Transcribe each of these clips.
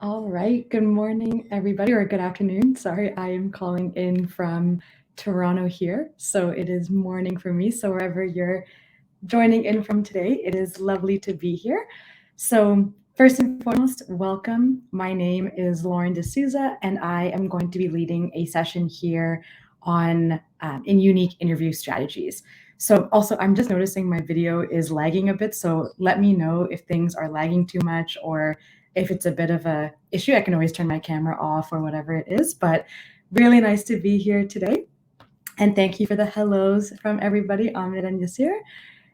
All right. Good morning, everybody, or good afternoon. Sorry, I am calling in from Toronto here. So it is morning for me. So wherever you're joining in from today, it is lovely to be here. So, first and foremost, welcome. My name is Lauren D'Souza, and I am going to be leading a session here on in unique interview strategies. So, also, I'm just noticing my video is lagging a bit. So, let me know if things are lagging too much or if it's a bit of a issue. I can always turn my camera off or whatever it is. But really nice to be here today. And thank you for the hellos from everybody, Ahmed and Yasir.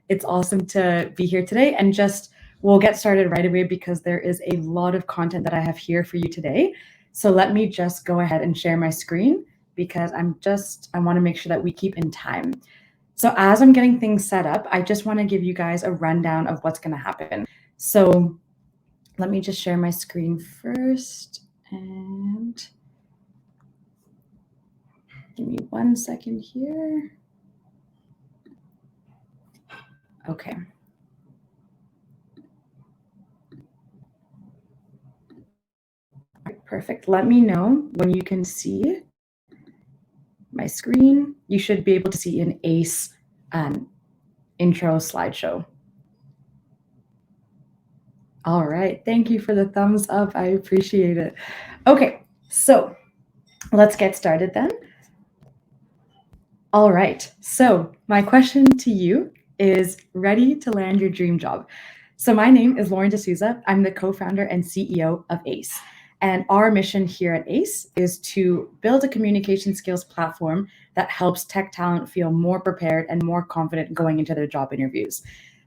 It's awesome to be here today, and just we'll get started right away because there is a lot of content that I have here for you today. So let me just go ahead and share my screen because I want to make sure that we keep in time. So as I'm getting things set up, I just want to give you guys a rundown of what's going to happen. So let me just share my screen first, and give me 1 second here. Okay. All right, perfect. Let me know when you can see my screen. You should be able to see an ACE intro slideshow. All right. Thank you for the thumbs up. I appreciate it. Okay. So let's get started then. All right. So my question to you is, ready to land your dream job? So my name is Lauren D'Souza. I'm the co-founder and CEO of ACE. And our mission here at ACE is to build a communication skills platform that helps tech talent feel more prepared and more confident going into their job interviews.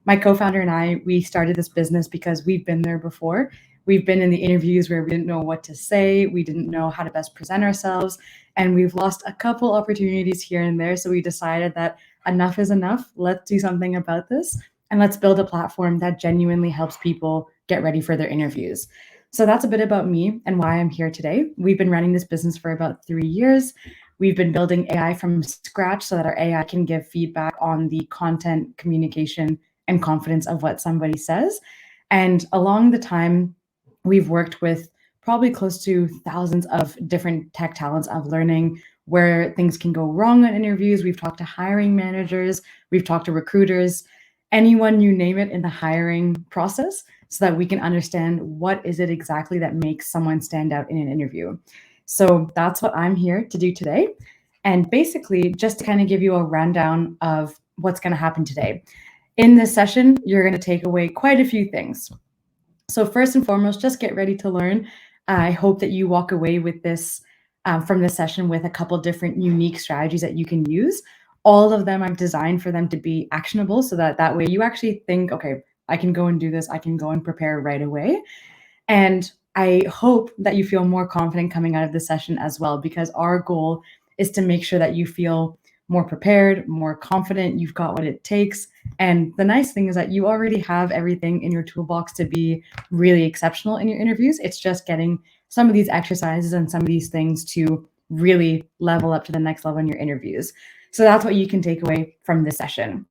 My co-founder and I, we started this business because we've been there before. We've been in the interviews where we didn't know what to say, we didn't know how to best present ourselves, and we've lost a couple opportunities here and there. So we decided that enough is enough. Let's do something about this, and let's build a platform that genuinely helps people get ready for their interviews. So that's a bit about me and why I'm here today. We've been running this business for about 3 years. We've been building AI from scratch so that our AI can give feedback on the content, communication, and confidence of what somebody says. And along the time, we've worked with probably close to thousands of different tech talents of learning where things can go wrong on interviews. We've talked to hiring managers, we've talked to recruiters, anyone you name it in the hiring process, so that we can understand what is it exactly that makes someone stand out in an interview. So that's what I'm here to do today. And basically, just to kind of give you a rundown of what's going to happen today. In this session, you're going to take away quite a few things. So first and foremost, just get ready to learn. I hope that you walk away with this from this session with a couple different unique strategies that you can use. All of them I've designed for them to be actionable so that way you actually think, okay, I can go and do this. I can go and prepare right away. And I hope that you feel more confident coming out of this session as well, because our goal is to make sure that you feel more prepared, more confident, you've got what it takes. And the nice thing is that you already have everything in your toolbox to be really exceptional in your interviews. It's just getting some of these exercises and some of these things to really level up to the next level in your interviews. So that's what you can take away from this session.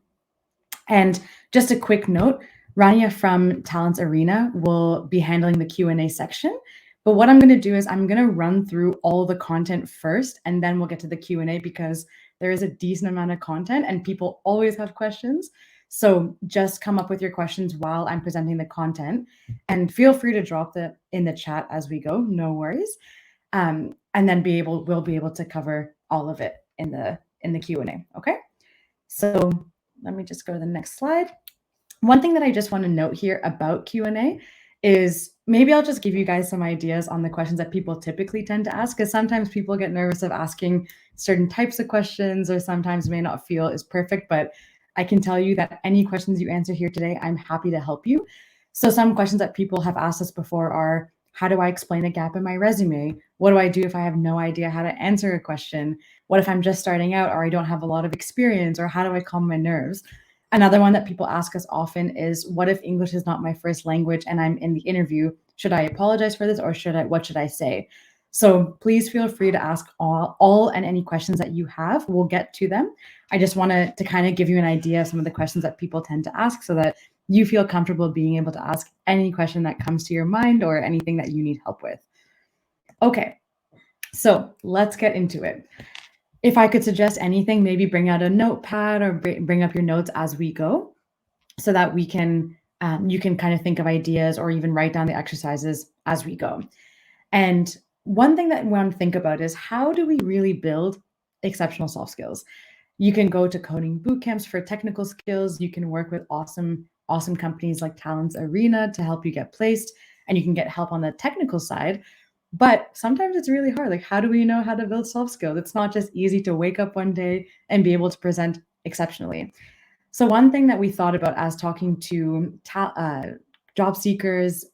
And just a quick note, Rania from Talents Arena will be handling the Q&A section. But what I'm going to do is I'm going to run through all the content first, and then we'll get to the Q&A because there is a decent amount of content and people always have questions. So just come up with your questions while I'm presenting the content, and feel free to drop that in the chat as we go. No worries. And then we'll be able to cover all of it in the Q&A. Okay. So let me just go to the next slide. One thing that I just want to note here about Q&A is maybe I'll just give you guys some ideas on the questions that people typically tend to ask, because sometimes people get nervous of asking certain types of questions or sometimes may not feel is perfect, but I can tell you that any questions you answer here today, I'm happy to help you. So some questions that people have asked us before are, how do I explain a gap in my resume? What do I do if I have no idea how to answer a question? What if I'm just starting out or I don't have a lot of experience, or how do I calm my nerves? Another one that people ask us often is, what if English is not my first language and I'm in the interview? Should I apologize for this, or what should I say? So please feel free to ask all and any questions that you have. We'll get to them. I just wanted to kind of give you an idea of some of the questions that people tend to ask so that you feel comfortable being able to ask any question that comes to your mind or anything that you need help with. Okay, so let's get into it. If I could suggest anything, maybe bring out a notepad or bring up your notes as we go so that we can you can kind of think of ideas or even write down the exercises as we go. And one thing that we want to think about is how do we really build exceptional soft skills? You can go to coding boot camps for technical skills. You can work with awesome companies like Talents Arena to help you get placed, and you can get help on the technical side. But sometimes it's really hard. Like, how do we know how to build soft skills? It's not just easy to wake up one day and be able to present exceptionally. So one thing that we thought about as talking to job seekers,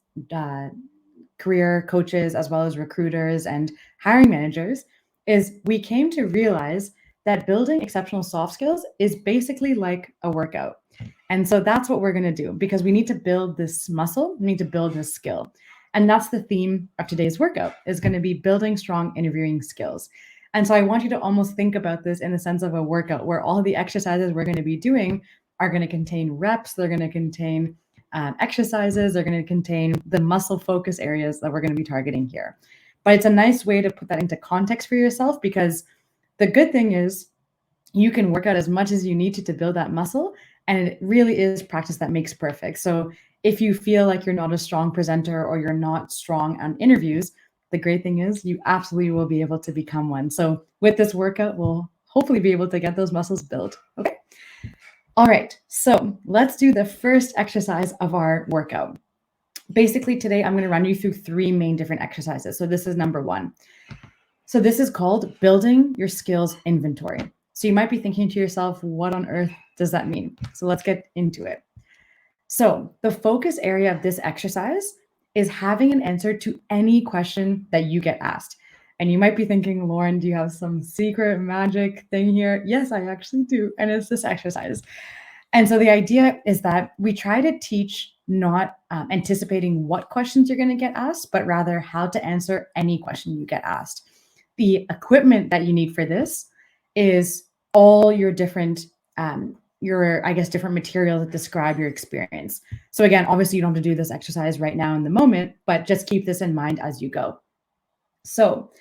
career coaches, as well as recruiters and hiring managers, is we came to realize that building exceptional soft skills is basically like a workout. And so that's what we're going to do because we need to build this muscle, we need to build this skill. And that's the theme of today's workout is going to be building strong interviewing skills. And so I want you to almost think about this in the sense of a workout where all the exercises we're going to be doing are going to contain reps, they're going to contain exercises, they're going to contain the muscle focus areas that we're going to be targeting here. But it's a nice way to put that into context for yourself because the good thing is you can work out as much as you need to build that muscle. And it really is practice that makes perfect. So if you feel like you're not a strong presenter or you're not strong on interviews, the great thing is you absolutely will be able to become one. So with this workout, we'll hopefully be able to get those muscles built. Okay. All right. So let's do the first exercise of our workout. Basically, today I'm going to run you through 3 main different exercises. So this is number 1. So this is called building your skills inventory. So you might be thinking to yourself, what on earth does that mean? So let's get into it. So the focus area of this exercise is having an answer to any question that you get asked. And you might be thinking, Lauren, do you have some secret magic thing here? Yes, I actually do. And it's this exercise. And so the idea is that we try to teach not anticipating what questions you're going to get asked, but rather how to answer any question you get asked. The equipment that you need for this is all your different different materials that describe your experience. So again, obviously you don't have to do this exercise right now in the moment, but just keep this in mind as you go. So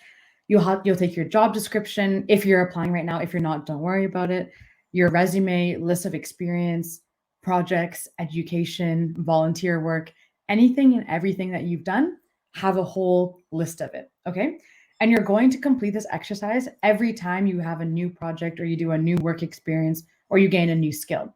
you'll take your job description if you're applying right now. If you're not, don't worry about it. Your resume, list of experience, projects, education, volunteer work, anything and everything that you've done, have a whole list of it, okay? And you're going to complete this exercise every time you have a new project or you do a new work experience or you gain a new skill.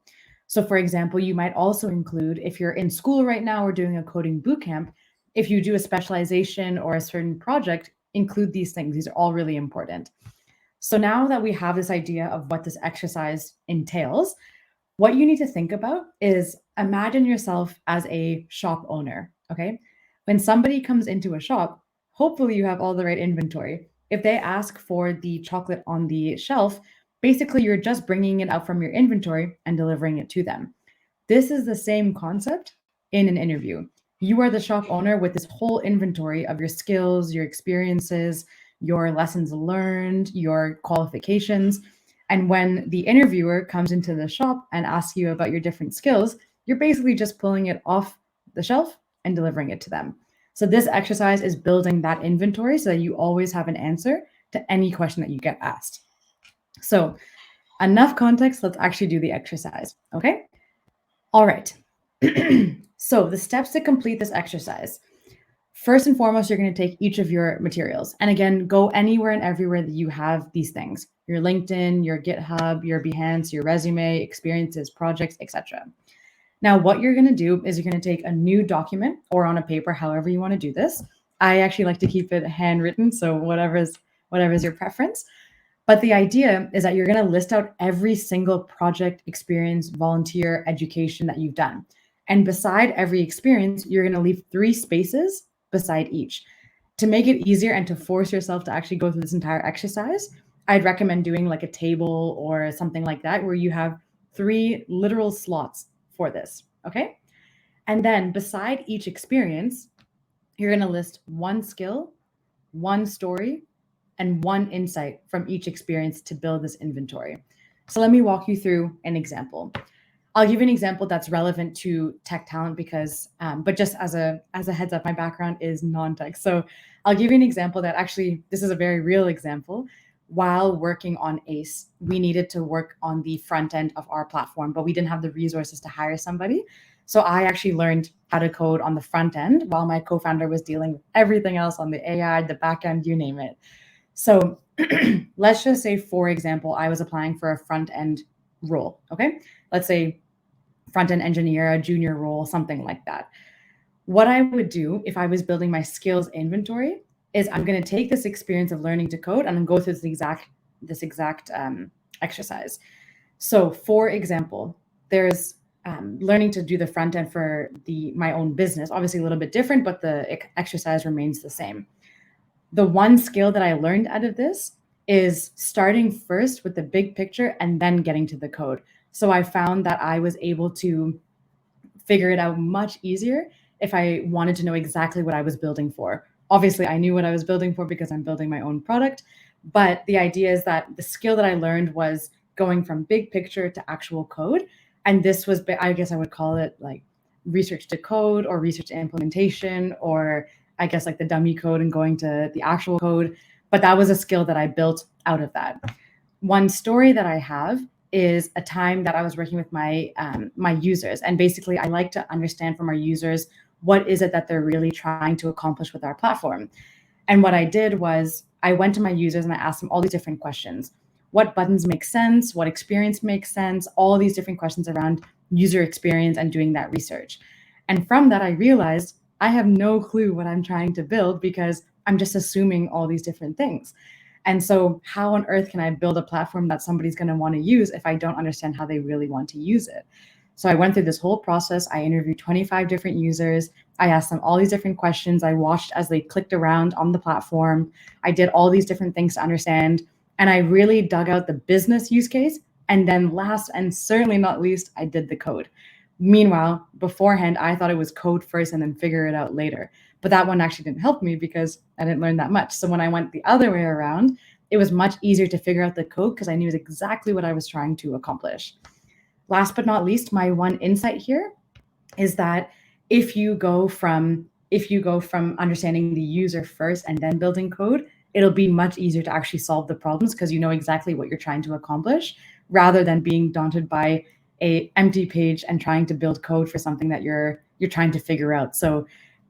So for example, you might also include, if you're in school right now or doing a coding bootcamp, if you do a specialization or a certain project, include these things. These are all really important. So now that we have this idea of what this exercise entails, what you need to think about is imagine yourself as a shop owner, okay? When somebody comes into a shop, hopefully you have all the right inventory. If they ask for the chocolate on the shelf, basically you're just bringing it out from your inventory and delivering it to them. This is the same concept in an interview. You are the shop owner with this whole inventory of your skills, your experiences, your lessons learned, your qualifications. And when the interviewer comes into the shop and asks you about your different skills, you're basically just pulling it off the shelf and delivering it to them. So this exercise is building that inventory so that you always have an answer to any question that you get asked. So enough context, let's actually do the exercise, okay? All right. So the steps to complete this exercise. First and foremost, you're going to take each of your materials. And again, go anywhere and everywhere that you have these things. Your LinkedIn, your GitHub, your Behance, your resume, experiences, projects, etc. Now, what you're going to do is you're going to take a new document or on a paper, however you want to do this. I actually like to keep it handwritten, so whatever's your preference. But the idea is that you're going to list out every single project, experience, volunteer, education that you've done. And beside every experience, you're going to leave 3 spaces beside each. To make it easier and to force yourself to actually go through this entire exercise, I'd recommend doing like a table or something like that where you have 3 literal slots for this, okay? And then beside each experience, you're going to list 1 skill, one story, and one insight from each experience to build this inventory. So let me walk you through an example. I'll give you an example that's relevant to tech talent because, but just as a heads up, my background is non-tech. So I'll give you an example that actually, this is a very real example. While working on ACE, we needed to work on the front end of our platform, but we didn't have the resources to hire somebody. So I actually learned how to code on the front end while my co-founder was dealing with everything else on the AI, the back end, you name it. So let's just say, for example, I was applying for a front end role. Okay. Let's say front end engineer, a junior role, something like that. What I would do if I was building my skills inventory is I'm going to take this experience of learning to code and then go through this exact exercise. So, for example, there's learning to do the front end for my own business. Obviously, a little bit different, but the exercise remains the same. The one skill that I learned out of this is starting first with the big picture and then getting to the code. So I found that I was able to figure it out much easier if I wanted to know exactly what I was building for. Obviously, I knew what I was building for because I'm building my own product. But the idea is that the skill that I learned was going from big picture to actual code. And this was, I guess I would call it like research to code or research to implementation, or I guess like the dummy code and going to the actual code. But that was a skill that I built out of that. One story that I have is a time that I was working with my users, and basically I like to understand from our users what is it that they're really trying to accomplish with our platform. And what I did was I went to my users and I asked them all these different questions. What buttons make sense? What experience makes sense? All these different questions around user experience and doing that research. And from that, I realized I have no clue what I'm trying to build because I'm just assuming all these different things. And so how on earth can I build a platform that somebody's going to want to use if I don't understand how they really want to use it? So I went through this whole process. I interviewed 25 different users. I asked them all these different questions. I watched as they clicked around on the platform. I did all these different things to understand. And I really dug out the business use case. And then last and certainly not least, I did the code. Meanwhile, beforehand, I thought it was code first and then figure it out later. But that one actually didn't help me because I didn't learn that much. So when I went the other way around, it was much easier to figure out the code because I knew exactly what I was trying to accomplish. Last but not least, my one insight here is that if you go from understanding the user first and then building code, it'll be much easier to actually solve the problems because you know exactly what you're trying to accomplish rather than being daunted by a empty page and trying to build code for something that you're trying to figure out. So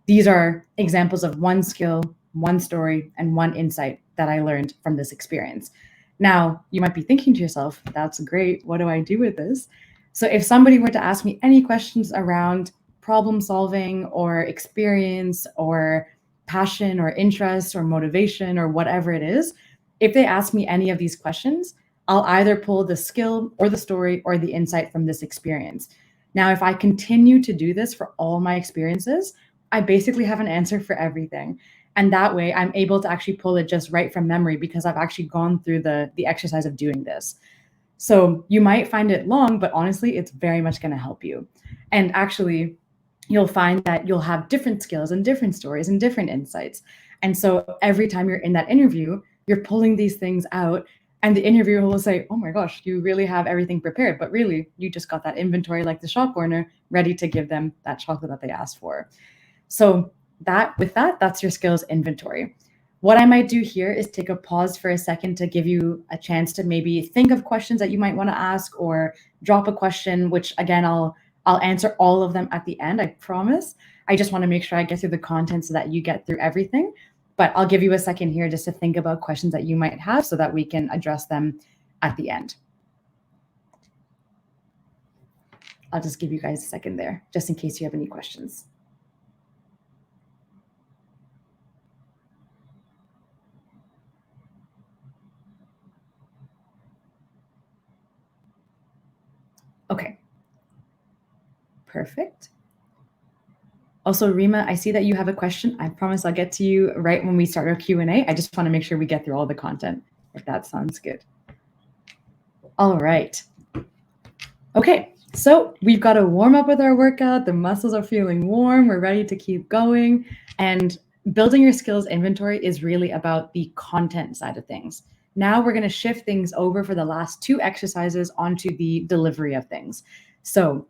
these are examples of one skill, one story, and one insight that I learned from this experience. Now, you might be thinking to yourself, that's great. What do I do with this? So if somebody were to ask me any questions around problem solving or experience or passion or interest or motivation or whatever it is, if they ask me any of these questions, I'll either pull the skill or the story or the insight from this experience. Now, if I continue to do this for all my experiences, I basically have an answer for everything. And that way I'm able to actually pull it just right from memory because I've actually gone through the exercise of doing this. So you might find it long, but honestly, it's very much going to help you. And actually, you'll find that you'll have different skills and different stories and different insights. And so every time you're in that interview, you're pulling these things out, and the interviewer will say, oh my gosh, you really have everything prepared. But really, you just got that inventory like the shop owner ready to give them that chocolate that they asked for. So that's your skills inventory. What I might do here is take a pause for a second to give you a chance to maybe think of questions that you might want to ask or drop a question, which again, I'll answer all of them at the end, I promise. I just want to make sure I get through the content so that you get through everything. But I'll give you a second here just to think about questions that you might have so that we can address them at the end. I'll just give you guys a second there, just in case you have any questions. Okay. Perfect. Also, Rima, I see that you have a question. I promise I'll get to you right when we start our Q&A. I just want to make sure we get through all the content, if that sounds good. All right. Okay, so we've got to warm up with our workout. The muscles are feeling warm. We're ready to keep going. And building your skills inventory is really about the content side of things. Now we're going to shift things over for the last two exercises onto the delivery of things. So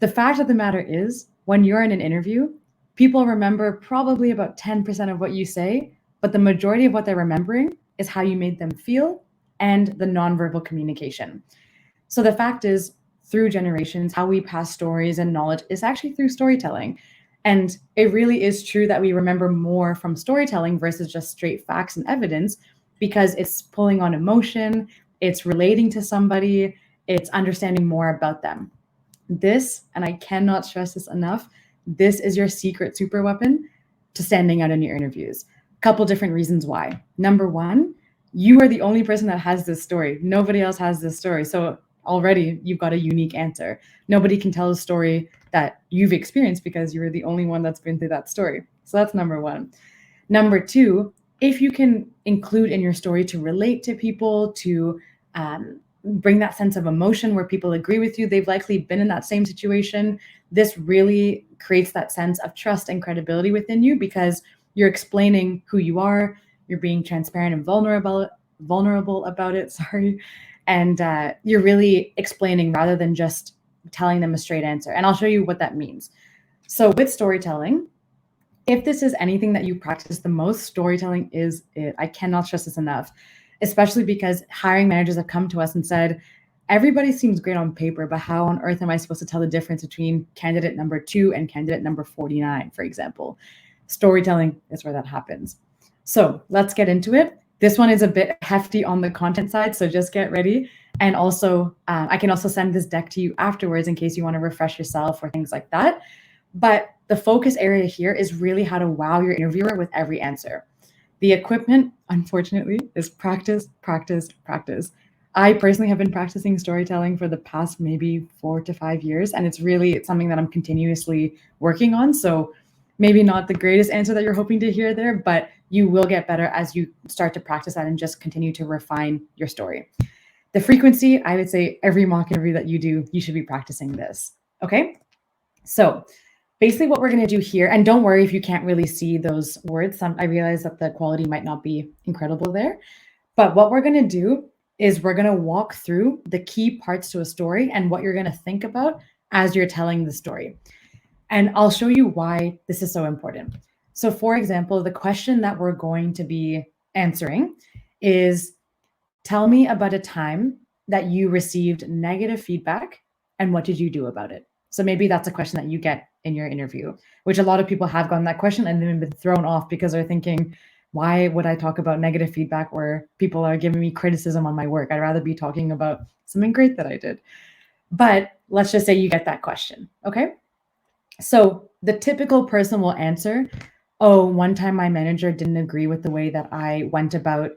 the fact of the matter is, when you're in an interview, people remember probably about 10% of what you say, but the majority of what they're remembering is how you made them feel and the nonverbal communication. So the fact is, through generations, how we pass stories and knowledge is actually through storytelling. And it really is true that we remember more from storytelling versus just straight facts and evidence because it's pulling on emotion, it's relating to somebody, it's understanding more about them. This, and I cannot stress this enough, this is your secret super weapon to standing out in your interviews. A couple different reasons why. Number one, you are the only person that has this story. Nobody else has this story. So already you've got a unique answer. Nobody can tell a story that you've experienced because you're the only one that's been through that story. So that's number one. Number two, if you can include in your story to relate to people, to bring that sense of emotion where people agree with you, they've likely been in that same situation. This really creates that sense of trust and credibility within you because you're explaining who you are, you're being transparent and vulnerable about it, sorry. And you're really explaining rather than just telling them a straight answer. And I'll show you what that means. So with storytelling, if this is anything that you practice the most, storytelling is it. I cannot stress this enough, especially because hiring managers have come to us and said, everybody seems great on paper, but how on earth am I supposed to tell the difference between candidate number 2 and candidate number 49, for example? Storytelling is where that happens. So let's get into it. This one is a bit hefty on the content side, so just get ready. And also, I can also send this deck to you afterwards in case you want to refresh yourself or things like that. But the focus area here is really how to wow your interviewer with every answer. The equipment, unfortunately, is practice, practice, practice. I personally have been practicing storytelling for the past maybe 4 to 5 years, and it's something that I'm continuously working on. So maybe not the greatest answer that you're hoping to hear there, but you will get better as you start to practice that and just continue to refine your story. The frequency, I would say every mock interview that you do, you should be practicing this. Okay? So basically what we're going to do here, and don't worry if you can't really see those words. I realize that the quality might not be incredible there, but what we're going to do is we're going to walk through the key parts to a story and what you're going to think about as you're telling the story. And I'll show you why this is so important. So for example, the question that we're going to be answering is, tell me about a time that you received negative feedback and what did you do about it? So maybe that's a question that you get in your interview, which a lot of people have gotten that question and then been thrown off because they're thinking, why would I talk about negative feedback where people are giving me criticism on my work? I'd rather be talking about something great that I did. But let's just say you get that question, okay? So the typical person will answer, oh, one time my manager didn't agree with the way that I went about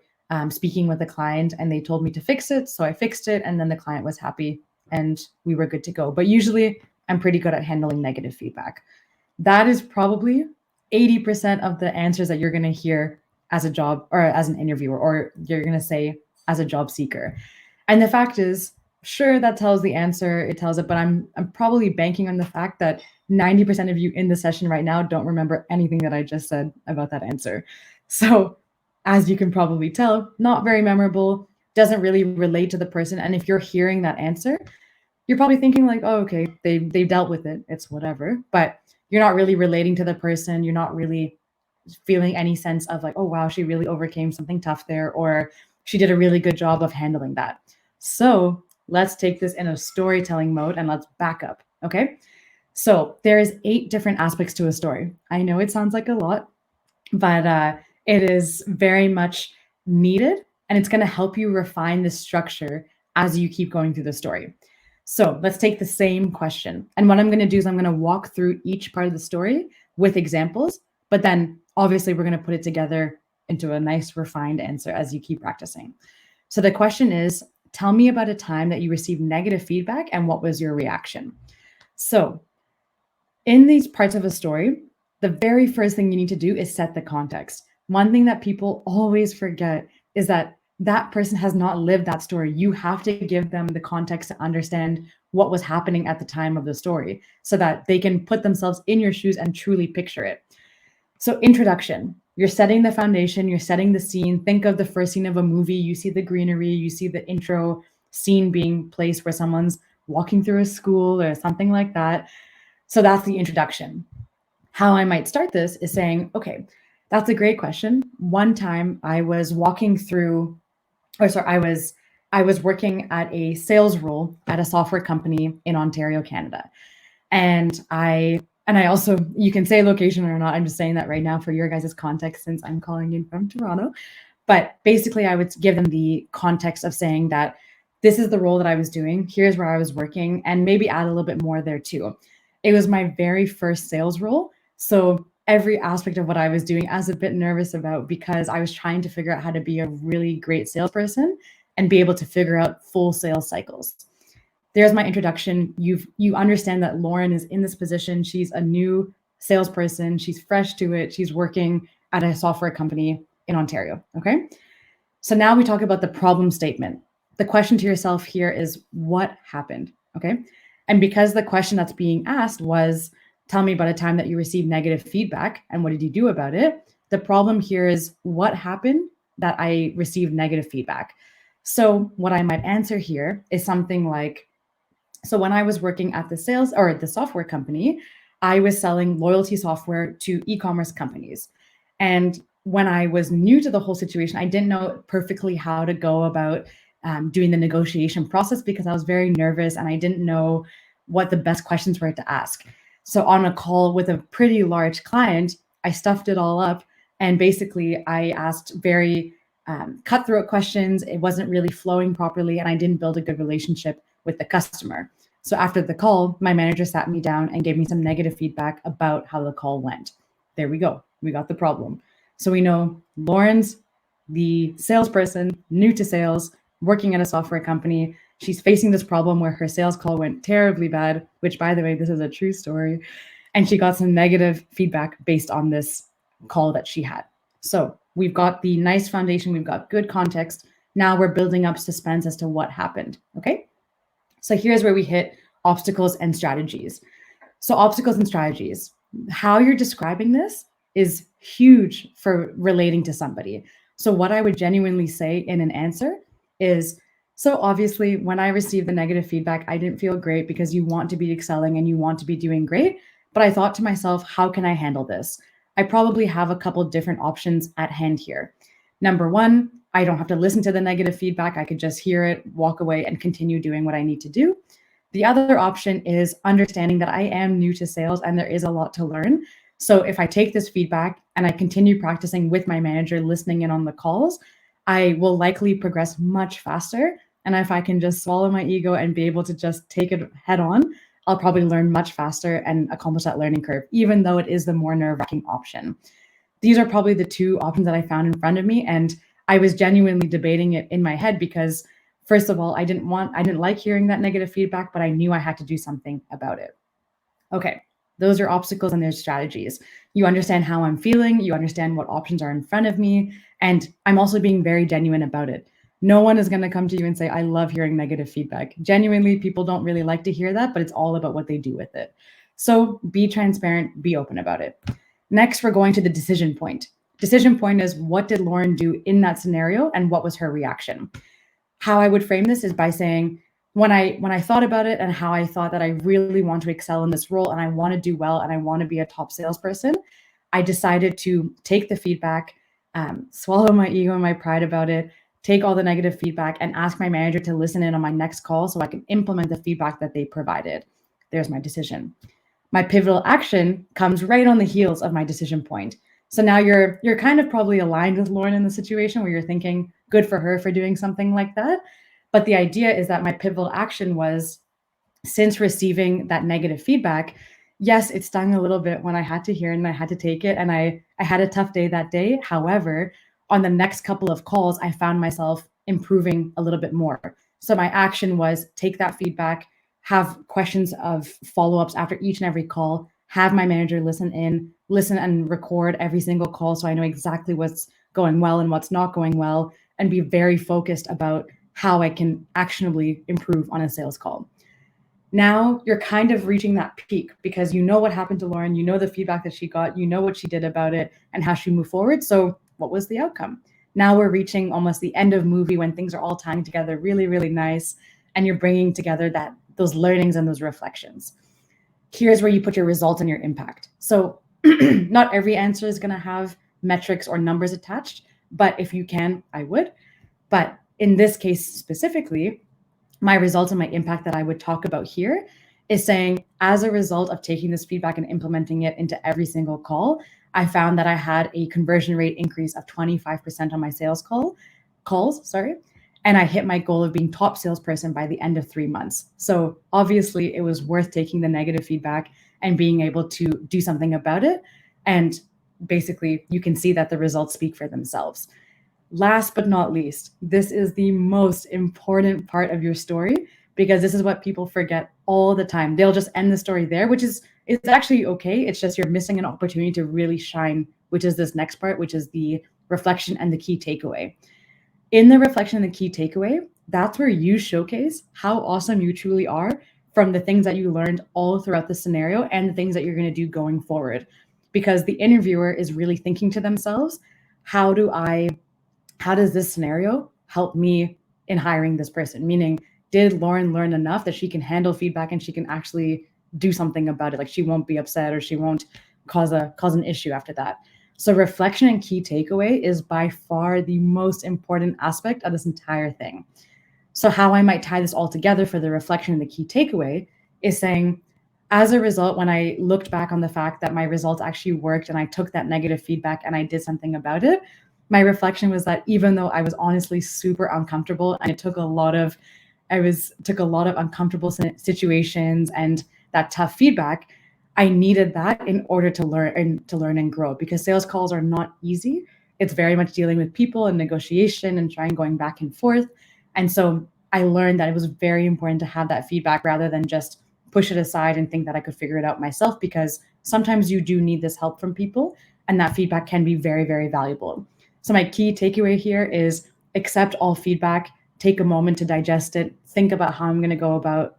speaking with the client and they told me to fix it. So I fixed it and then the client was happy and we were good to go. But usually I'm pretty good at handling negative feedback. That is probably 80% of the answers that you're going to hear as a job or as an interviewer, or you're going to say as a job seeker. And the fact is, sure, that tells the answer, it tells it, but I'm probably banking on the fact that 90% of you in the session right now don't remember anything that I just said about that answer. So as you can probably tell, not very memorable, doesn't really relate to the person. And if you're hearing that answer, you're probably thinking like, oh, okay, they've dealt with it, it's whatever. But you're not really relating to the person. You're not really feeling any sense of like, oh, wow, she really overcame something tough there, or she did a really good job of handling that. So let's take this in a storytelling mode and let's back up, okay? So there's 8 different aspects to a story. I know it sounds like a lot, but it is very much needed, and it's going to help you refine the structure as you keep going through the story. So let's take the same question. And what I'm going to do is I'm going to walk through each part of the story with examples, but then obviously we're going to put it together into a nice refined answer as you keep practicing. So the question is, tell me about a time that you received negative feedback and what was your reaction? So in these parts of a story, the very first thing you need to do is set the context. One thing that people always forget is that that person has not lived that story. You have to give them the context to understand what was happening at the time of the story so that they can put themselves in your shoes and truly picture it. So introduction, you're setting the foundation, you're setting the scene. Think of the first scene of a movie. You see the greenery, you see the intro scene being placed where someone's walking through a school or something like that. So that's the introduction. How I might start this is saying, okay, that's a great question. One time I was walking through, or sorry, I was working at a sales role at a software company in Ontario, Canada. And I also, you can say location or not, I'm just saying that right now for your guys' context since I'm calling in from Toronto. But basically I would give them the context of saying that this is the role that I was doing, here's where I was working, and maybe add a little bit more there too. It was my very first sales role. So every aspect of what I was doing, I was a bit nervous about because I was trying to figure out how to be a really great salesperson and be able to figure out full sales cycles. There's my introduction. You understand that Lauren is in this position. She's a new salesperson. She's fresh to it. She's working at a software company in Ontario. Okay. So now we talk about the problem statement. The question to yourself here is what happened? Okay. And because the question that's being asked was, tell me about a time that you received negative feedback and what did you do about it? The problem here is what happened that I received negative feedback. So what I might answer here is something like, so when I was working at the sales or the software company, I was selling loyalty software to e-commerce companies. And when I was new to the whole situation, I didn't know perfectly how to go about doing the negotiation process because I was very nervous and I didn't know what the best questions were to ask. So on a call with a pretty large client, I stuffed it all up. And basically, I asked very cutthroat questions. It wasn't really flowing properly, and I didn't build a good relationship with the customer. So after the call, my manager sat me down and gave me some negative feedback about how the call went. There we go. We got the problem. So we know Lauren's the salesperson, new to sales, working at a software company. She's facing this problem where her sales call went terribly bad, which, by the way, this is a true story. And she got some negative feedback based on this call that she had. So we've got the nice foundation, we've got good context. Now we're building up suspense as to what happened. Okay. So here's where we hit obstacles and strategies. So obstacles and strategies, how you're describing this is huge for relating to somebody. So what I would genuinely say in an answer is, so obviously when I received the negative feedback, I didn't feel great because you want to be excelling and you want to be doing great. But I thought to myself, how can I handle this? I probably have a couple different options at hand here. Number one, I don't have to listen to the negative feedback. I could just hear it, walk away, and continue doing what I need to do. The other option is understanding that I am new to sales and there is a lot to learn. So if I take this feedback and I continue practicing with my manager, listening in on the calls, I will likely progress much faster. And if I can just swallow my ego and be able to just take it head on, I'll probably learn much faster and accomplish that learning curve, even though it is the more nerve-wracking option. These are probably the two options that I found in front of me. And I was genuinely debating it in my head because, first of all, I didn't like hearing that negative feedback, but I knew I had to do something about it. Okay, those are obstacles and there's strategies. You understand how I'm feeling, you understand what options are in front of me, and I'm also being very genuine about it. No one is going to come to you and say, I love hearing negative feedback. Genuinely, people don't really like to hear that, but it's all about what they do with it. So be transparent, be open about it. Next, we're going to the decision point. Decision point is, what did Lauren do in that scenario and what was her reaction? How I would frame this is by saying, when I thought about it and how I thought that I really want to excel in this role and I want to do well and I want to be a top salesperson, I decided to take the feedback, swallow my ego and my pride about it, take all the negative feedback and ask my manager to listen in on my next call so I can implement the feedback that they provided. There's my decision. My pivotal action comes right on the heels of my decision point. So now you're kind of probably aligned with Lauren in the situation where you're thinking, good for her for doing something like that. But the idea is that my pivotal action was, since receiving that negative feedback, yes, it stung a little bit when I had to hear it and I had to take it. And I had a tough day that day. However, on the next couple of calls, I found myself improving a little bit more. So my action was take that feedback, have questions of follow-ups after each and every call, have my manager listen and record every single call so I know exactly what's going well and what's not going well, and be very focused about how I can actionably improve on a sales call. Now you're kind of reaching that peak because you know what happened to Lauren, you know the feedback that she got, you know what she did about it and how she moved forward. So what was the outcome? Now we're reaching almost the end of movie when things are all tying together really, really nice, and you're bringing together those learnings and those reflections. Here's where you put your results and your impact. So not every answer is going to have metrics or numbers attached, but if you can, I would. But in this case specifically, my results and my impact that I would talk about here is saying, as a result of taking this feedback and implementing it into every single call, I found that I had a conversion rate increase of 25% on my calls, and I hit my goal of being top salesperson by the end of 3 months. So obviously it was worth taking the negative feedback and being able to do something about it. And basically you can see that the results speak for themselves. Last but not least, this is the most important part of your story because this is what people forget all the time. They'll just end the story there, which is it's actually okay. It's just you're missing an opportunity to really shine, which is this next part, which is the reflection and the key takeaway. In the reflection and the key takeaway, that's where you showcase how awesome you truly are from the things that you learned all throughout the scenario and the things that you're going to do going forward. Because the interviewer is really thinking to themselves, how does this scenario help me in hiring this person? Meaning, did Lauren learn enough that she can handle feedback and she can actually do something about it? Like she won't be upset or she won't cause an issue after that. So reflection and key takeaway is by far the most important aspect of this entire thing. So how I might tie this all together for the reflection and the key takeaway is saying, as a result, when I looked back on the fact that my results actually worked and I took that negative feedback and I did something about it, my reflection was that even though I was honestly super uncomfortable and it took a lot of uncomfortable situations and that tough feedback, I needed that in order to learn and grow, because sales calls are not easy. It's very much dealing with people and negotiation and going back and forth. And so I learned that it was very important to have that feedback rather than just push it aside and think that I could figure it out myself, because sometimes you do need this help from people and that feedback can be very, very valuable. So my key takeaway here is accept all feedback, take a moment to digest it, think about how I'm going to go about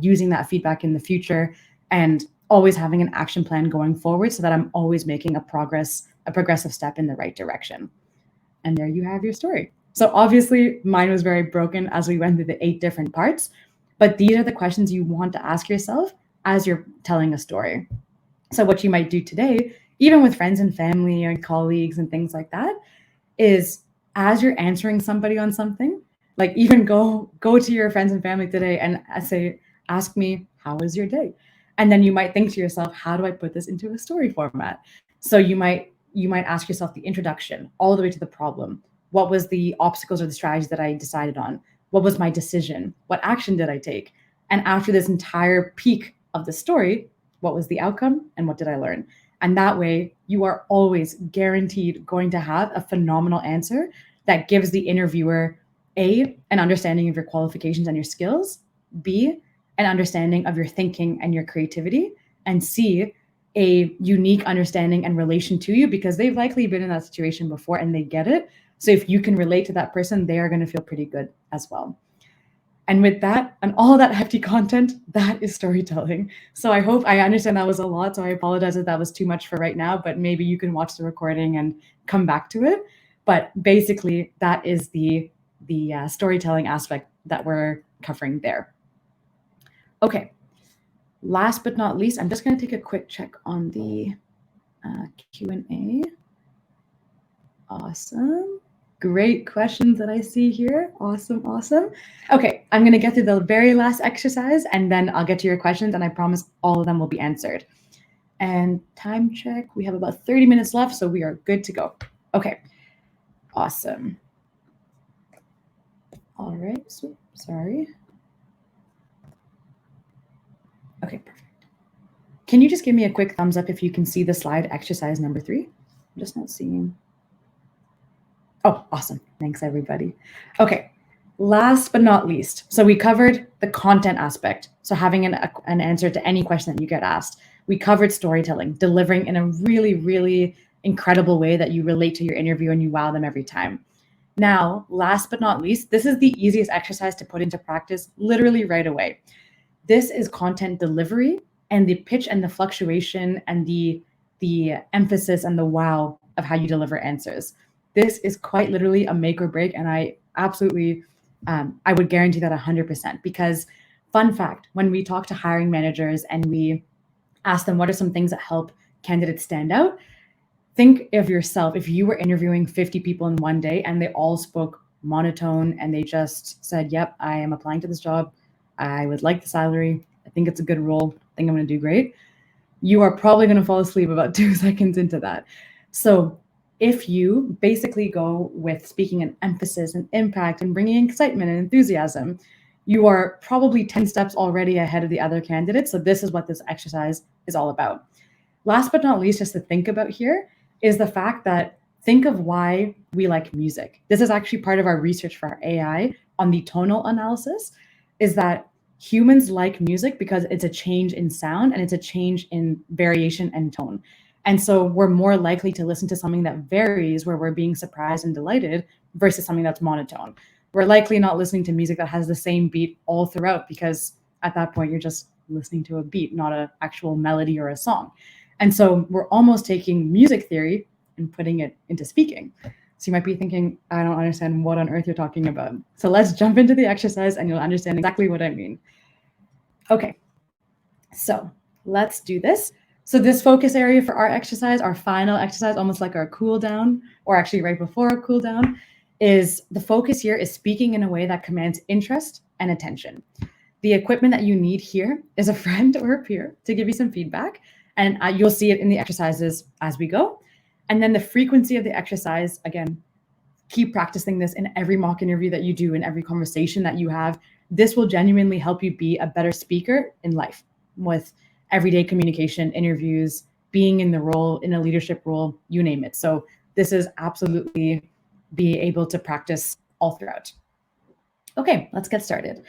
using that feedback in the future, and always having an action plan going forward so that I'm always making a progressive step in the right direction. And there you have your story. So obviously mine was very broken as we went through the 8 different parts, but these are the questions you want to ask yourself as you're telling a story. So what you might do today, even with friends and family and colleagues and things like that, is as you're answering somebody on something, like even go to your friends and family today and say, ask me, how was your day? And then you might think to yourself, how do I put this into a story format? So you might ask yourself the introduction all the way to the problem. What was the obstacles or the strategies that I decided on? What was my decision? What action did I take? And after this entire peak of the story, what was the outcome and what did I learn? And that way, you are always guaranteed going to have a phenomenal answer that gives the interviewer A, an understanding of your qualifications and your skills, B, an understanding of your thinking and your creativity, and C, a unique understanding and relation to you because they've likely been in that situation before and they get it. So if you can relate to that person, they are going to feel pretty good as well. And with that and all that hefty content, that is storytelling. So I understand that was a lot. So I apologize if that was too much for right now, but maybe you can watch the recording and come back to it. But basically, that is the storytelling aspect that we're covering there. Okay. Last but not least, I'm just going to take a quick check on the Q&A. Awesome. Great questions that I see here. Awesome. Okay, I'm going to get through the very last exercise and then I'll get to your questions, and I promise all of them will be answered. And time check, we have about 30 minutes left, so we are good to go. Okay, awesome. All right, so, sorry. Okay, perfect. Can you just give me a quick thumbs up if you can see the slide exercise number 3? I'm just not seeing. Oh, awesome. Thanks, everybody. Okay, last but not least, so we covered the content aspect, so having an answer to any question that you get asked. We covered storytelling, delivering in a really, really incredible way that you relate to your interview and you wow them every time. Now, last but not least, this is the easiest exercise to put into practice literally right away. This is content delivery, and the pitch and the fluctuation and the emphasis and the wow of how you deliver answers. This is quite literally a make or break, and I absolutely I would guarantee that 100%. Because fun fact, when we talk to hiring managers and we ask them what are some things that help candidates stand out, think of yourself if you were interviewing 50 people in one day and they all spoke monotone and they just said, yep, I am applying to this job, I would like the salary, I think it's a good role, I think I'm going to do great. You are probably going to fall asleep about 2 seconds into that. So if you basically go with speaking an emphasis and impact and bringing excitement and enthusiasm, you are probably 10 steps already ahead of the other candidates. So this is what this exercise is all about. Last but not least, just to think about here is the fact that think of why we like music. This is actually part of our research for our AI on the tonal analysis, is that humans like music because it's a change in sound and it's a change in variation and tone. And so we're more likely to listen to something that varies, where we're being surprised and delighted, versus something that's monotone. We're likely not listening to music that has the same beat all throughout, because at that point you're just listening to a beat, not an actual melody or a song. And so we're almost taking music theory and putting it into speaking. So you might be thinking, I don't understand what on earth you're talking about. So let's jump into the exercise and you'll understand exactly what I mean. Okay, so let's do this. So this focus area for our exercise, our final exercise, almost like our cool down, or actually right before our cool down, is the focus here is speaking in a way that commands interest and attention. The equipment that you need here is a friend or a peer to give you some feedback, and you'll see it in the exercises as we go. And then the frequency of the exercise, again, keep practicing this in every mock interview that you do, in every conversation that you have. This will genuinely help you be a better speaker in life, with everyday communication, interviews, being in the role, in a leadership role, you name it. So this is absolutely be able to practice all throughout. Okay, let's get started.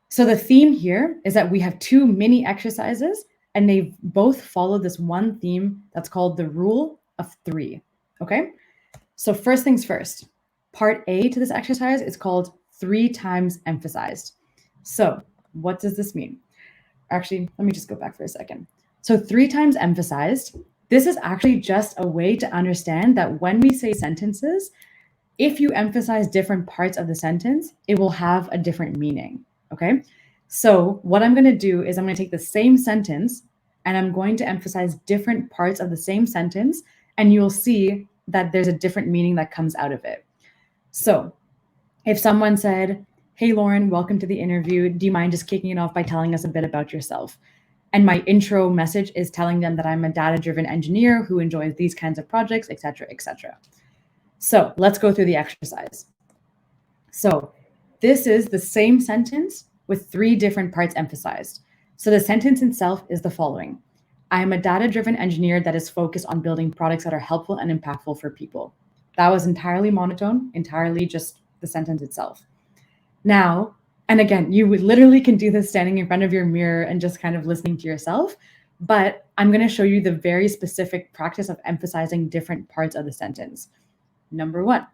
So the theme here is that we have 2 mini exercises, and they both follow this one theme that's called the rule of 3. Okay, so first things first, part A to this exercise is called 3 times emphasized. So what does this mean? Actually, let me just go back for a second. So 3 times emphasized, this is actually just a way to understand that when we say sentences, if you emphasize different parts of the sentence, it will have a different meaning. Okay, so what I'm going to do is I'm going to take the same sentence and I'm going to emphasize different parts of the same sentence, and you'll see that there's a different meaning that comes out of it. So if someone said, hey, Lauren, welcome to the interview, do you mind just kicking it off by telling us a bit about yourself? And my intro message is telling them that I'm a data-driven engineer who enjoys these kinds of projects, et cetera, et cetera. So let's go through the exercise. So this is the same sentence with 3 different parts emphasized. So the sentence itself is the following. I am a data-driven engineer that is focused on building products that are helpful and impactful for people. That was entirely monotone, entirely just the sentence itself. Now, and again, you literally can do this standing in front of your mirror and just kind of listening to yourself, but I'm going to show you the very specific practice of emphasizing different parts of the sentence. Number 1,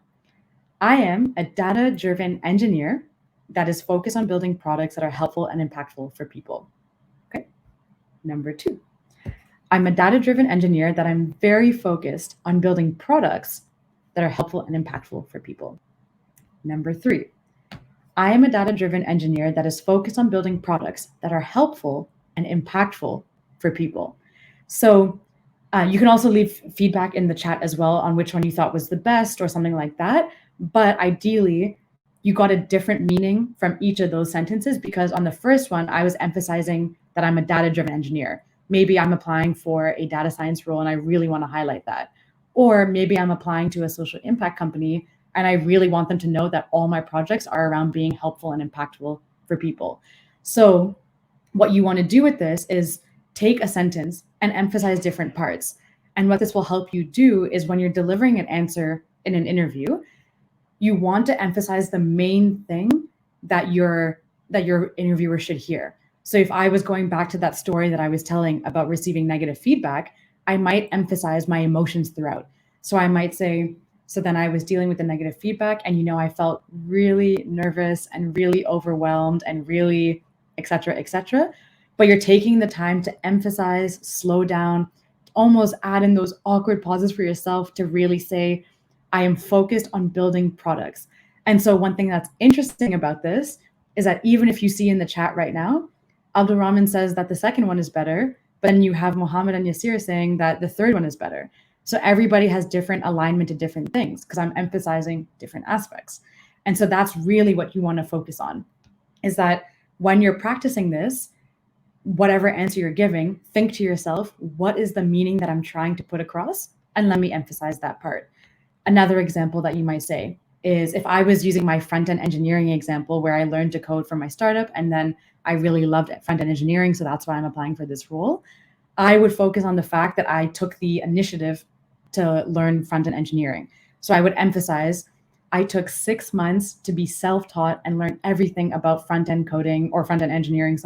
I am a data-driven engineer that is focused on building products that are helpful and impactful for people. Okay. Number 2, I'm a data-driven engineer that I'm very focused on building products that are helpful and impactful for people. Number 3, I am a data-driven engineer that is focused on building products that are helpful and impactful for people. So you can also leave feedback in the chat as well on which one you thought was the best or something like that. But ideally, you got a different meaning from each of those sentences, because on the first one, I was emphasizing that I'm a data-driven engineer. Maybe I'm applying for a data science role and I really want to highlight that. Or maybe I'm applying to a social impact company and I really want them to know that all my projects are around being helpful and impactful for people. So what you want to do with this is take a sentence and emphasize different parts. And what this will help you do is when you're delivering an answer in an interview, you want to emphasize the main thing that your interviewer should hear. So if I was going back to that story that I was telling about receiving negative feedback, I might emphasize my emotions throughout. So I might say, so then I was dealing with the negative feedback and, I felt really nervous and really overwhelmed and really etc., etc. But you're taking the time to emphasize, slow down, almost add in those awkward pauses for yourself to really say, I am focused on building products. And so one thing that's interesting about this is that even if you see in the chat right now, Abdul Rahman says that the second one is better, but then you have Mohammed and Yasir saying that the third one is better. So everybody has different alignment to different things because I'm emphasizing different aspects. And so that's really what you want to focus on, is that when you're practicing this, whatever answer you're giving, think to yourself, what is the meaning that I'm trying to put across? And let me emphasize that part. Another example that you might say is if I was using my front-end engineering example where I learned to code for my startup and then I really loved front-end engineering, so that's why I'm applying for this role, I would focus on the fact that I took the initiative to learn front-end engineering. So I would emphasize I took 6 months to be self-taught and learn everything about front-end coding or front-end engineering,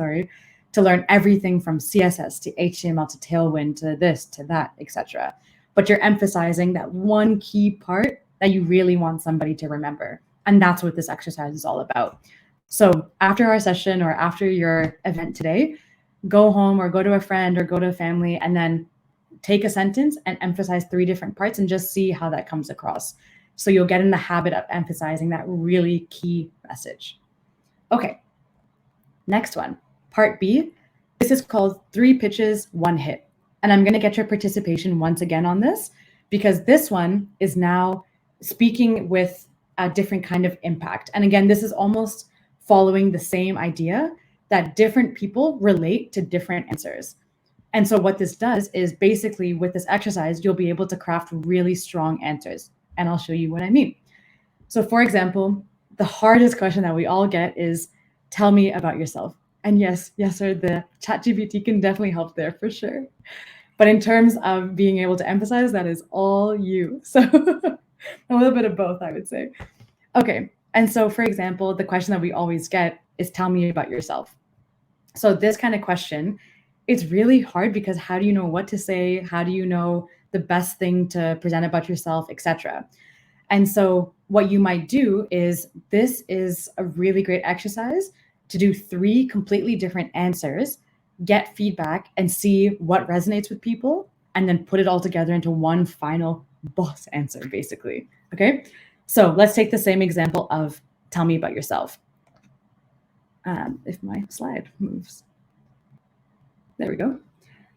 to learn everything from CSS to HTML to Tailwind to this to that, etc. But you're emphasizing that one key part that you really want somebody to remember. And that's what this exercise is all about. So after our session or after your event today, go home or go to a friend or go to a family and then take a sentence and emphasize 3 different parts and just see how that comes across. So you'll get in the habit of emphasizing that really key message. Okay, next one, part B. This is called 3 pitches, 1 hit. And I'm going to get your participation once again on this because this one is now speaking with a different kind of impact. And again, this is almost following the same idea that different people relate to different answers. And so what this does is basically with this exercise, you'll be able to craft really strong answers. And I'll show you what I mean. So for example, the hardest question that we all get is, tell me about yourself. And yes, sir, the ChatGPT can definitely help there for sure. But in terms of being able to emphasize, that is all you. So a little bit of both, I would say. Okay, and so for example, the question that we always get is, tell me about yourself. So this kind of question, it's really hard because how do you know what to say? How do you know the best thing to present about yourself, etc.? And so what you might do is, this is a really great exercise to do 3 completely different answers, get feedback and see what resonates with people, and then put it all together into one final boss answer, basically. Okay, so let's take the same example of tell me about yourself. If my slide moves. There we go.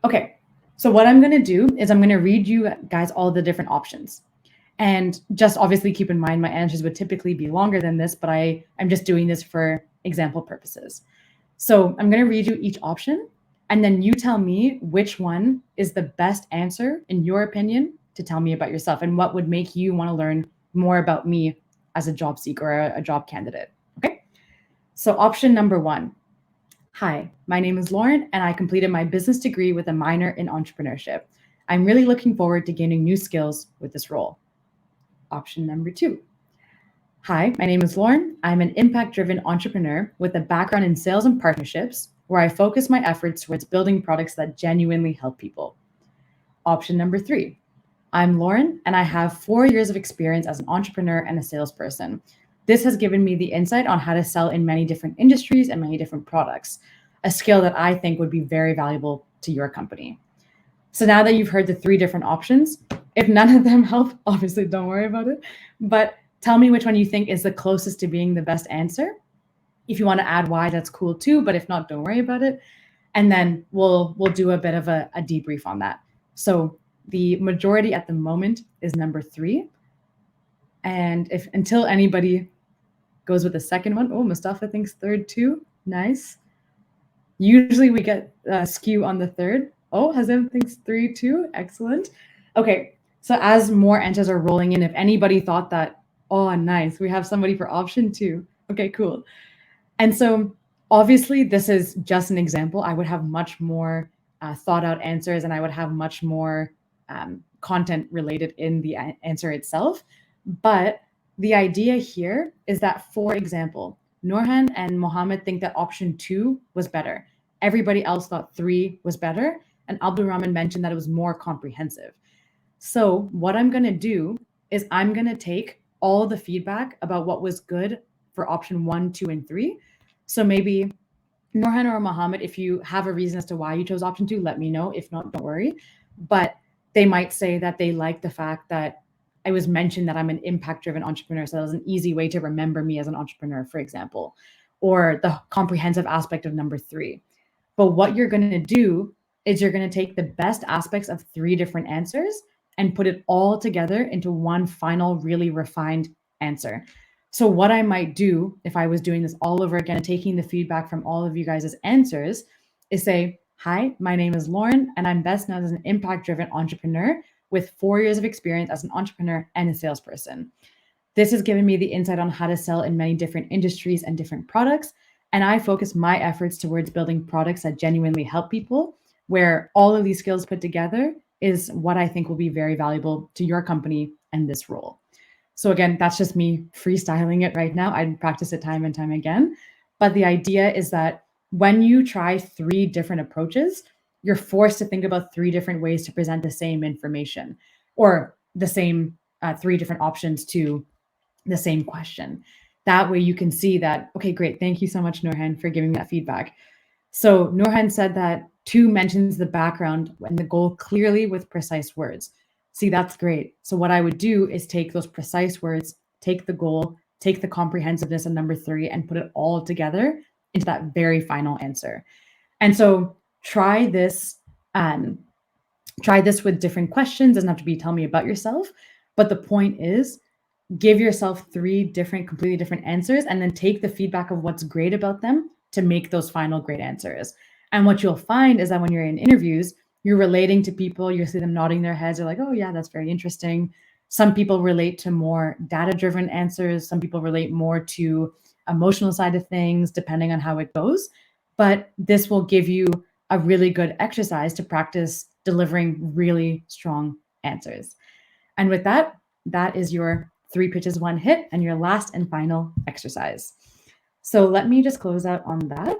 Okay, so what I'm going to do is I'm going to read you guys all the different options. And just obviously keep in mind my answers would typically be longer than this, but I'm just doing this for example purposes. So I'm going to read you each option, and then you tell me which one is the best answer, in your opinion, to tell me about yourself and what would make you want to learn more about me as a job seeker or a job candidate. Okay, so option number 1. Hi, my name is Lauren, and I completed my business degree with a minor in entrepreneurship. I'm really looking forward to gaining new skills with this role. Option number 2. Hi, my name is Lauren. I'm an impact-driven entrepreneur with a background in sales and partnerships, where I focus my efforts towards building products that genuinely help people. Option number 3. I'm Lauren, and I have 4 years of experience as an entrepreneur and a salesperson. This has given me the insight on how to sell in many different industries and many different products, a skill that I think would be very valuable to your company. So now that you've heard the 3 different options, if none of them help, obviously don't worry about it, but tell me which one you think is the closest to being the best answer. If you want to add why, that's cool too, but if not, don't worry about it. And then we'll do a bit of a debrief on that. So the majority at the moment is number 3. And if until anybody goes with the second one, oh, Mustafa thinks third too. Nice. Usually we get skew on the third. Oh, Hazem thinks 3 too. Excellent. Okay, so as more answers are rolling in, if anybody thought that, oh, nice, we have somebody for option 2. Okay, cool. And so obviously this is just an example. I would have much more thought out answers, and I would have much more content related in the answer itself. But the idea here is that, for example, Norhan and Mohammed think that option 2 was better. Everybody else thought 3 was better. And Abdul Rahman mentioned that it was more comprehensive. So what I'm going to do is I'm going to take all the feedback about what was good for option 1, 2, and 3. So maybe Norhan or Mohammed, if you have a reason as to why you chose option two, let me know. If not, don't worry. But they might say that they like the fact that I was mentioned that I'm an impact driven entrepreneur. So that was an easy way to remember me as an entrepreneur, for example, or the comprehensive aspect of number three. But what you're going to do is you're going to take the best aspects of three different answers and put it all together into one final, really refined answer. So, what I might do if I was doing this all over again and taking the feedback from all of you guys' answers is say, hi, my name is Lauren, and I'm best known as an impact driven entrepreneur with 4 years of experience as an entrepreneur and a salesperson. This has given me the insight on how to sell in many different industries and different products. And I focus my efforts towards building products that genuinely help people, where all of these skills put together is what I think will be very valuable to your company and this role. So again, that's just me freestyling it right now. I'd practice it time and time again. But the idea is that when you try three different approaches, you're forced to think about three different ways to present the same information or the same three different options to the same question. That way you can see that, okay, great. Thank you so much, Norhan, for giving that feedback. So Norhan said that two mentions the background and the goal clearly with precise words. See, that's great. So what I would do is take those precise words, take the goal, take the comprehensiveness of number three, and put it all together into that very final answer. And so try this. Try this with different questions. Doesn't have to be tell me about yourself, but the point is give yourself three different, completely different answers, and then take the feedback of what's great about them to make those final great answers. And what you'll find is that when you're in interviews, you're relating to people, you see them nodding their heads. They're like, oh, yeah, that's very interesting. Some people relate to more data driven answers. Some people relate more to emotional side of things, depending on how it goes. But this will give you a really good exercise to practice delivering really strong answers. And with that, that is your three pitches, one hit, and your last and final exercise. So let me just close out on that.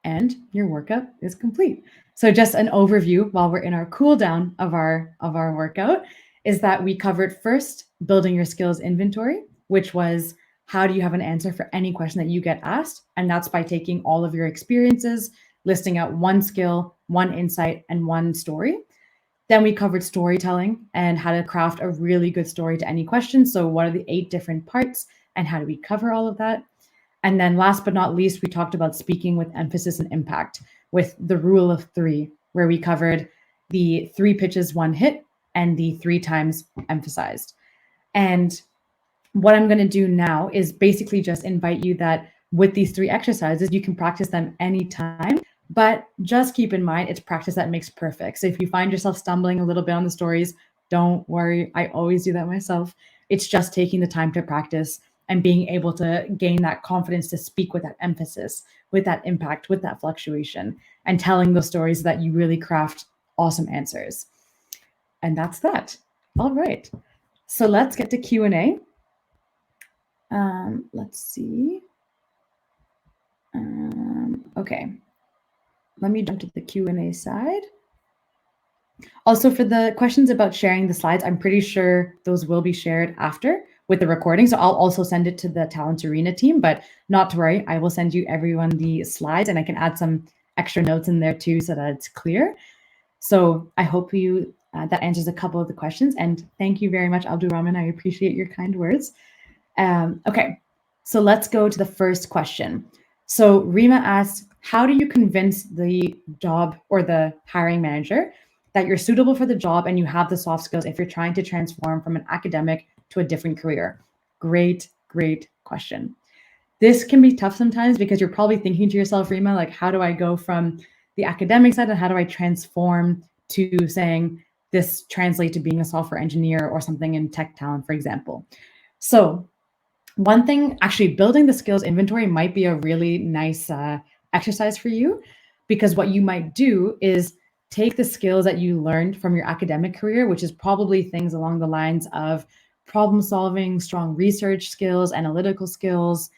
And your workout is complete. So just an overview while we're in our cool down of our workout is that we covered first building your skills inventory, which was how do you have an answer for any question that you get asked? And that's by taking all of your experiences, listing out one skill, one insight, and one story. Then we covered storytelling and how to craft a really good story to any question. So what are the 8 different parts and how do we cover all of that? And then last but not least, we talked about speaking with emphasis and impact with the rule of 3, where we covered the 3 pitches, 1 hit, and the 3 times emphasized. And what I'm going to do now is basically just invite you that with these 3 exercises, you can practice them anytime, but just keep in mind it's practice that makes perfect. So if you find yourself stumbling a little bit on the stories, don't worry. I always do that myself. It's just taking the time to practice and being able to gain that confidence to speak with that emphasis, with that impact, with that fluctuation, and telling those stories that you really craft awesome answers. And that's that. All right. So let's get to Q&A. Let's see. Okay. Let me jump to the Q&A side. Also, for the questions about sharing the slides, I'm pretty sure those will be shared after with the recording. So I'll also send it to the Talent Arena team, but not to worry, I will send you everyone the slides and I can add some extra notes in there too so that it's clear. So I hope you that answers a couple of the questions. And thank you very much, Abdul Rahman. I appreciate your kind words. Okay, so let's go to the first question. So Rima asks, how do you convince the job or the hiring manager that you're suitable for the job and you have the soft skills if you're trying to transform from an academic to a different career? Great, great question. This can be tough sometimes because you're probably thinking to yourself, Rima, like, how do I go from the academic side and how do I transform to saying this translate to being a software engineer or something in tech talent, for example? So one thing, actually building the skills inventory might be a really nice exercise for you, because what you might do is take the skills that you learned from your academic career, which is probably things along the lines of problem solving, strong research skills, analytical skills,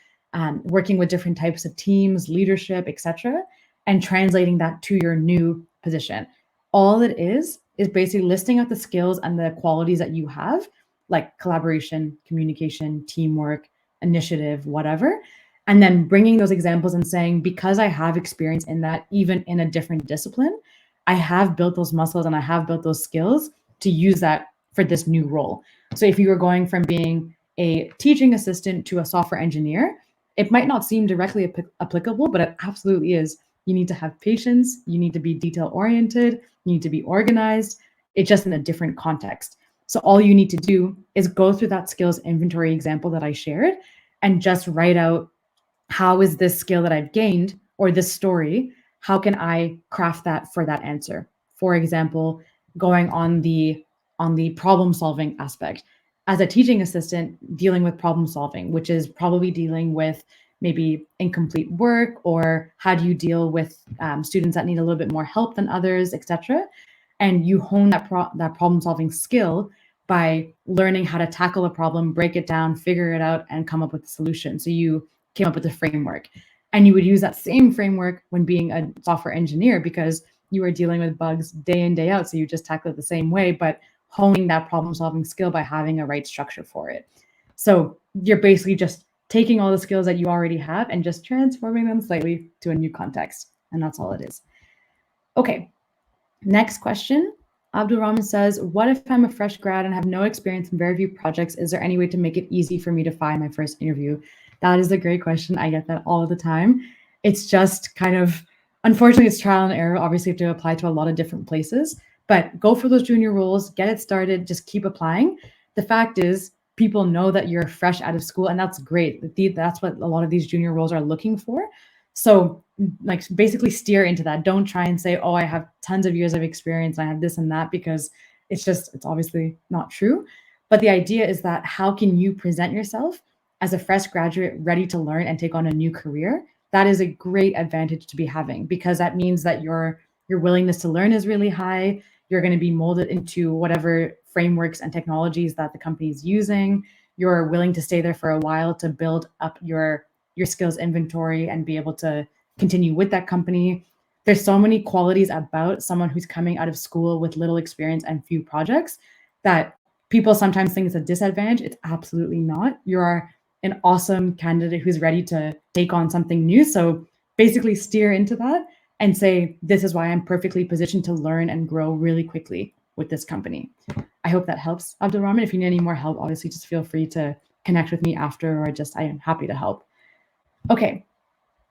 working with different types of teams, leadership, etc., and translating that to your new position. All it is basically listing out the skills and the qualities that you have, like collaboration, communication, teamwork, initiative, whatever, and then bringing those examples and saying, because I have experience in that, even in a different discipline, I have built those muscles and I have built those skills to use that for this new role. So if you were going from being a teaching assistant to a software engineer, it might not seem directly applicable, but it absolutely is. You need to have patience, you need to be detail oriented, you need to be organized. It's just in a different context. So all you need to do is go through that skills inventory example that I shared and just write out, how is this skill that I've gained or this story, how can I craft that for that answer? For example, going on the problem solving aspect. As a teaching assistant, dealing with problem solving, which is probably dealing with maybe incomplete work, or how do you deal with students that need a little bit more help than others, etc. And you hone that problem solving skill by learning how to tackle a problem, break it down, figure it out, and come up with a solution. So you came up with a framework. And you would use that same framework when being a software engineer, because you are dealing with bugs day in, day out. So you just tackle it the same way, but honing that problem solving skill by having a right structure for it. So you're basically just taking all the skills that you already have and just transforming them slightly to a new context. And that's all it is. Okay, next question. Abdul Rahman says, what if I'm a fresh grad and have no experience in very few projects? Is there any way to make it easy for me to find my first interview? That is a great question. I get that all the time. It's just kind of, unfortunately, it's trial and error. Obviously, you have to apply to a lot of different places, but go for those junior roles, get it started, just keep applying. The fact is, people know that you're fresh out of school, and that's great. That's what a lot of these junior roles are looking for. So like basically steer into that. Don't try and say, oh, I have tons of years of experience, I have this and that, because it's obviously not true. But the idea is that how can you present yourself as a fresh graduate ready to learn and take on a new career? That is a great advantage to be having, because that means that your willingness to learn is really high. You're going to be molded into whatever frameworks and technologies that the company is using. You're willing to stay there for a while to build up your skills inventory and be able to continue with that company. There's so many qualities about someone who's coming out of school with little experience and few projects that people sometimes think it's a disadvantage. It's absolutely not. You're an awesome candidate who's ready to take on something new. So basically steer into that and say, this is why I'm perfectly positioned to learn and grow really quickly with this company. I hope that helps, Abdul Rahman. If you need any more help, obviously just feel free to connect with me after, or I am happy to help. Okay,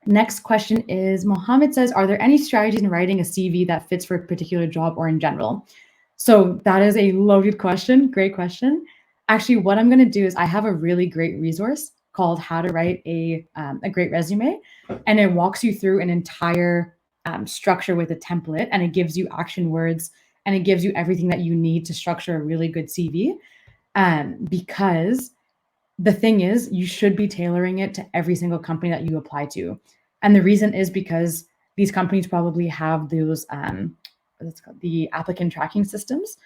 next question is, Mohammed says, are there any strategies in writing a CV that fits for a particular job or in general? So that is a loaded question. Great question. Actually, what I'm going to do is I have a really great resource called How to Write a Great Resume, and it walks you through an entire structure with a template, and it gives you action words, and it gives you everything that you need to structure a really good CV. Because the thing is, you should be tailoring it to every single company that you apply to. And the reason is because these companies probably have those the applicant tracking systems,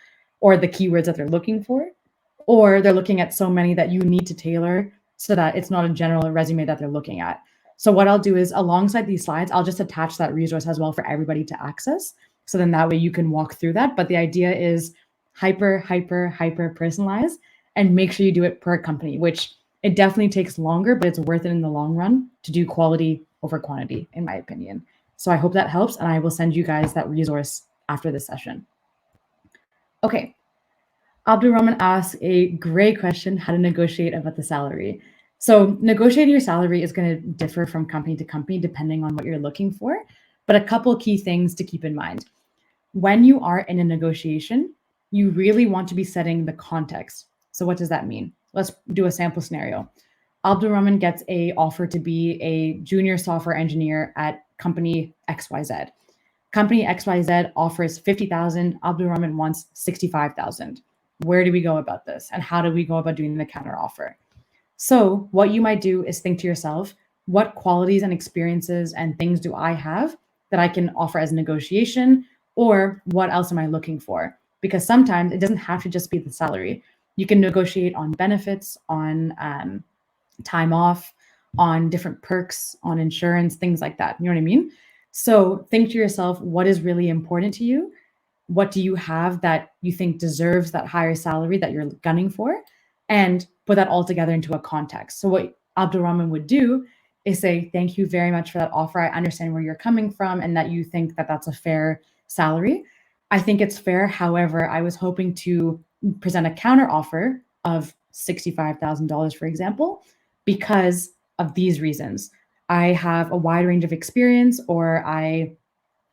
or the keywords that they're looking for, or they're looking at so many that you need to tailor so that it's not a general resume that they're looking at. So what I'll do is, alongside these slides, I'll just attach that resource as well for everybody to access. So then that way you can walk through that. But the idea is hyper personalized, and make sure you do it per company, which it definitely takes longer, but it's worth it in the long run to do quality over quantity, in my opinion. So I hope that helps, and I will send you guys that resource after this session. Okay. Abdul Rahman asks a great question, how to negotiate about the salary. So negotiating your salary is going to differ from company to company depending on what you're looking for, but a couple key things to keep in mind. When you are in a negotiation, you really want to be setting the context. So what does that mean? Let's do a sample scenario. Abdul Rahman gets an offer to be a junior software engineer at company XYZ. Company XYZ offers 50,000. Abdul Rahman wants 65,000. Where do we go about this? And how do we go about doing the counter offer? So what you might do is think to yourself, what qualities and experiences and things do I have that I can offer as a negotiation? Or what else am I looking for? Because sometimes it doesn't have to just be the salary. You can negotiate on benefits, on time off, on different perks, on insurance, things like that. You know what I mean? So think to yourself, what is really important to you? What do you have that you think deserves that higher salary that you're gunning for? And put that all together into a context. So what Abdul Rahman would do is say, thank you very much for that offer. I understand where you're coming from and that you think that that's a fair salary. I think it's fair. However, I was hoping to present a counter offer of $65,000, for example, because of these reasons. I have a wide range of experience, or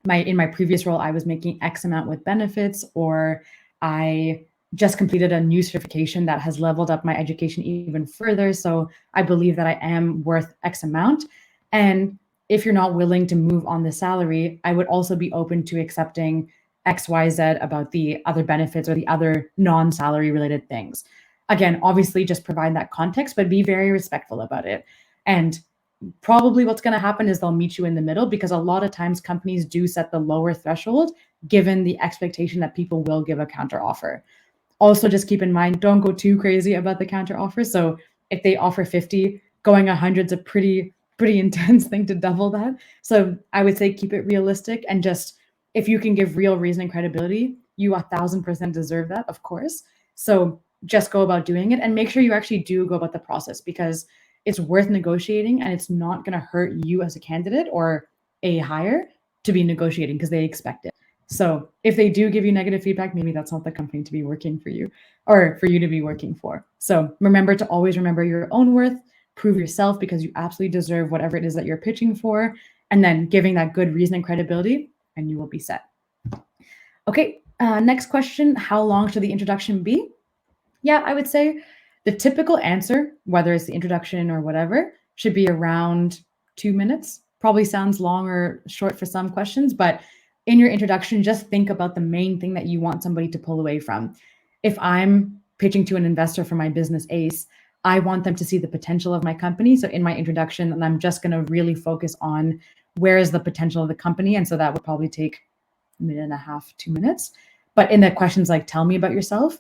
in my previous role, I was making X amount with benefits, or I just completed a new certification that has leveled up my education even further. So I believe that I am worth X amount. And if you're not willing to move on the salary, I would also be open to accepting XYZ about the other benefits or the other non-salary related things. Again, obviously just provide that context, but be very respectful about it. And probably what's going to happen is they'll meet you in the middle, because a lot of times companies do set the lower threshold given the expectation that people will give a counter offer. Also, just keep in mind, don't go too crazy about the counter offer. So if they offer 50, going 100 is a pretty intense thing to double that. So I would say keep it realistic, and just, if you can give real reason and credibility, you 1,000% deserve that, of course. So just go about doing it and make sure you actually do go about the process, because it's worth negotiating and it's not going to hurt you as a candidate or a hire to be negotiating, because they expect it. So if they do give you negative feedback, maybe that's not the company to be working for you, or for you to be working for. So remember to always remember your own worth, prove yourself, because you absolutely deserve whatever it is that you're pitching for, and then giving that good reason and credibility, and you will be set. Okay, next question. How long should the introduction be? Yeah, I would say the typical answer, whether it's the introduction or whatever, should be around 2 minutes. Probably sounds long or short for some questions, but in your introduction, just think about the main thing that you want somebody to pull away from. If I'm pitching to an investor for my business ACE, I want them to see the potential of my company. So in my introduction, and I'm just going to really focus on where is the potential of the company. And so that would probably take a minute and a half, 2 minutes. But in the questions like, tell me about yourself,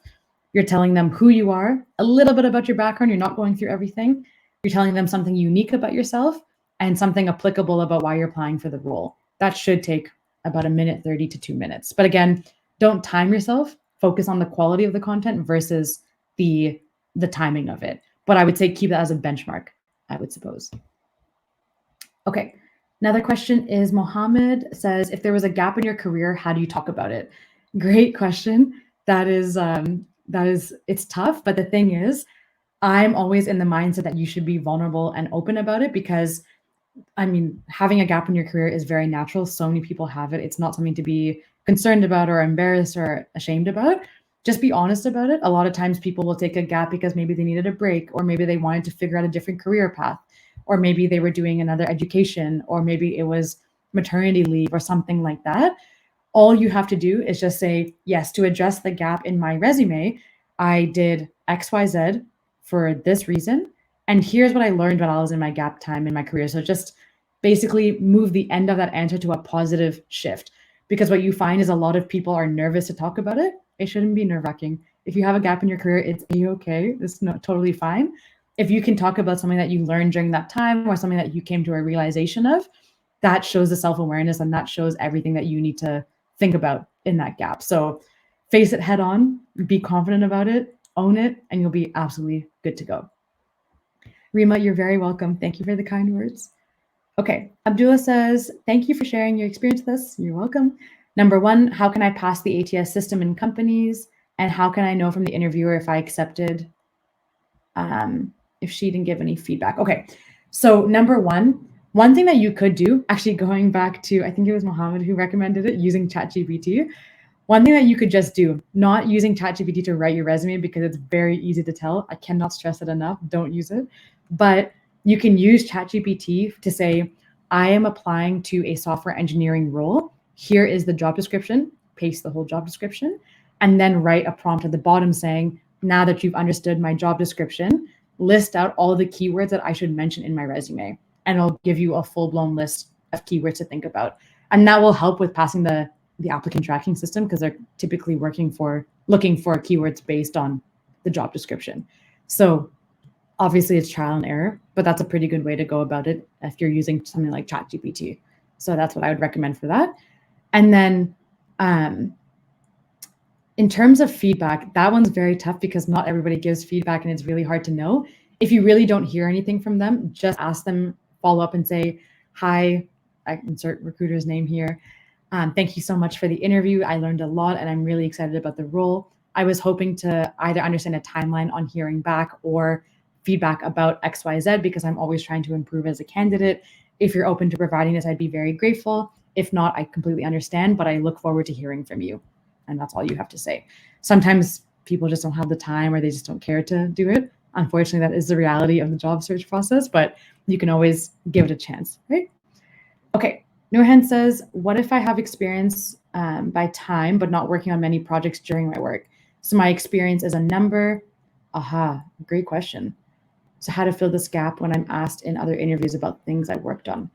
you're telling them who you are, a little bit about your background. You're not going through everything. You're telling them something unique about yourself and something applicable about why you're applying for the role. That should take about 1:30 to 2 minutes. But again, don't time yourself. Focus on the quality of the content versus the timing of it. But I would say keep that as a benchmark, I would suppose. Okay. Another question is, Mohammed says, if there was a gap in your career, how do you talk about it? Great question. That is, it's tough. But the thing is, I'm always in the mindset that you should be vulnerable and open about it, because I mean, having a gap in your career is very natural. So many people have it. It's not something to be concerned about or embarrassed or ashamed about. Just be honest about it. A lot of times people will take a gap because maybe they needed a break, or maybe they wanted to figure out a different career path, or maybe they were doing another education, or maybe it was maternity leave or something like that. All you have to do is just say, yes, to address the gap in my resume, I did XYZ for this reason. And here's what I learned when I was in my gap time in my career. So just basically move the end of that answer to a positive shift. Because what you find is a lot of people are nervous to talk about it. It shouldn't be nerve-wracking. If you have a gap in your career, it's okay. It's not totally fine. If you can talk about something that you learned during that time, or something that you came to a realization of, that shows the self-awareness, and that shows everything that you need to think about in that gap. So face it head on, be confident about it, own it, and you'll be absolutely good to go. Rima, you're very welcome. Thank you for the kind words. Okay, Abdullah says, thank you for sharing your experience with us. You're welcome. Number one, how can I pass the ATS system in companies? And how can I know from the interviewer if I accepted, if she didn't give any feedback? Okay, so number one thing that you could do, actually going back to, I think it was Mohammed who recommended it, using ChatGPT. One thing that you could just do, not using ChatGPT to write your resume, because it's very easy to tell. I cannot stress it enough. Don't use it. But you can use ChatGPT to say, I am applying to a software engineering role. Here is the job description. Paste the whole job description, and then write a prompt at the bottom saying, now that you've understood my job description, list out all the keywords that I should mention in my resume. And it'll give you a full-blown list of keywords to think about. And that will help with passing the applicant tracking system, because they're typically looking for keywords based on the job description. So obviously it's trial and error, but that's a pretty good way to go about it if you're using something like ChatGPT. So that's what I would recommend for that. And then in terms of feedback, that one's very tough, because not everybody gives feedback and it's really hard to know. If you really don't hear anything from them, just ask them follow up and say, hi, I insert recruiter's name here. Thank you so much for the interview. I learned a lot and I'm really excited about the role. I was hoping to either understand a timeline on hearing back or feedback about XYZ because I'm always trying to improve as a candidate. If you're open to providing this, I'd be very grateful. If not, I completely understand, but I look forward to hearing from you. And that's all you have to say. Sometimes people just don't have the time or they just don't care to do it. Unfortunately, that is the reality of the job search process, but you can always give it a chance, right? Okay, Nurhan says, what if I have experience by time, but not working on many projects during my work? So my experience is a number. Aha, great question. So how to fill this gap when I'm asked in other interviews about things I've worked on.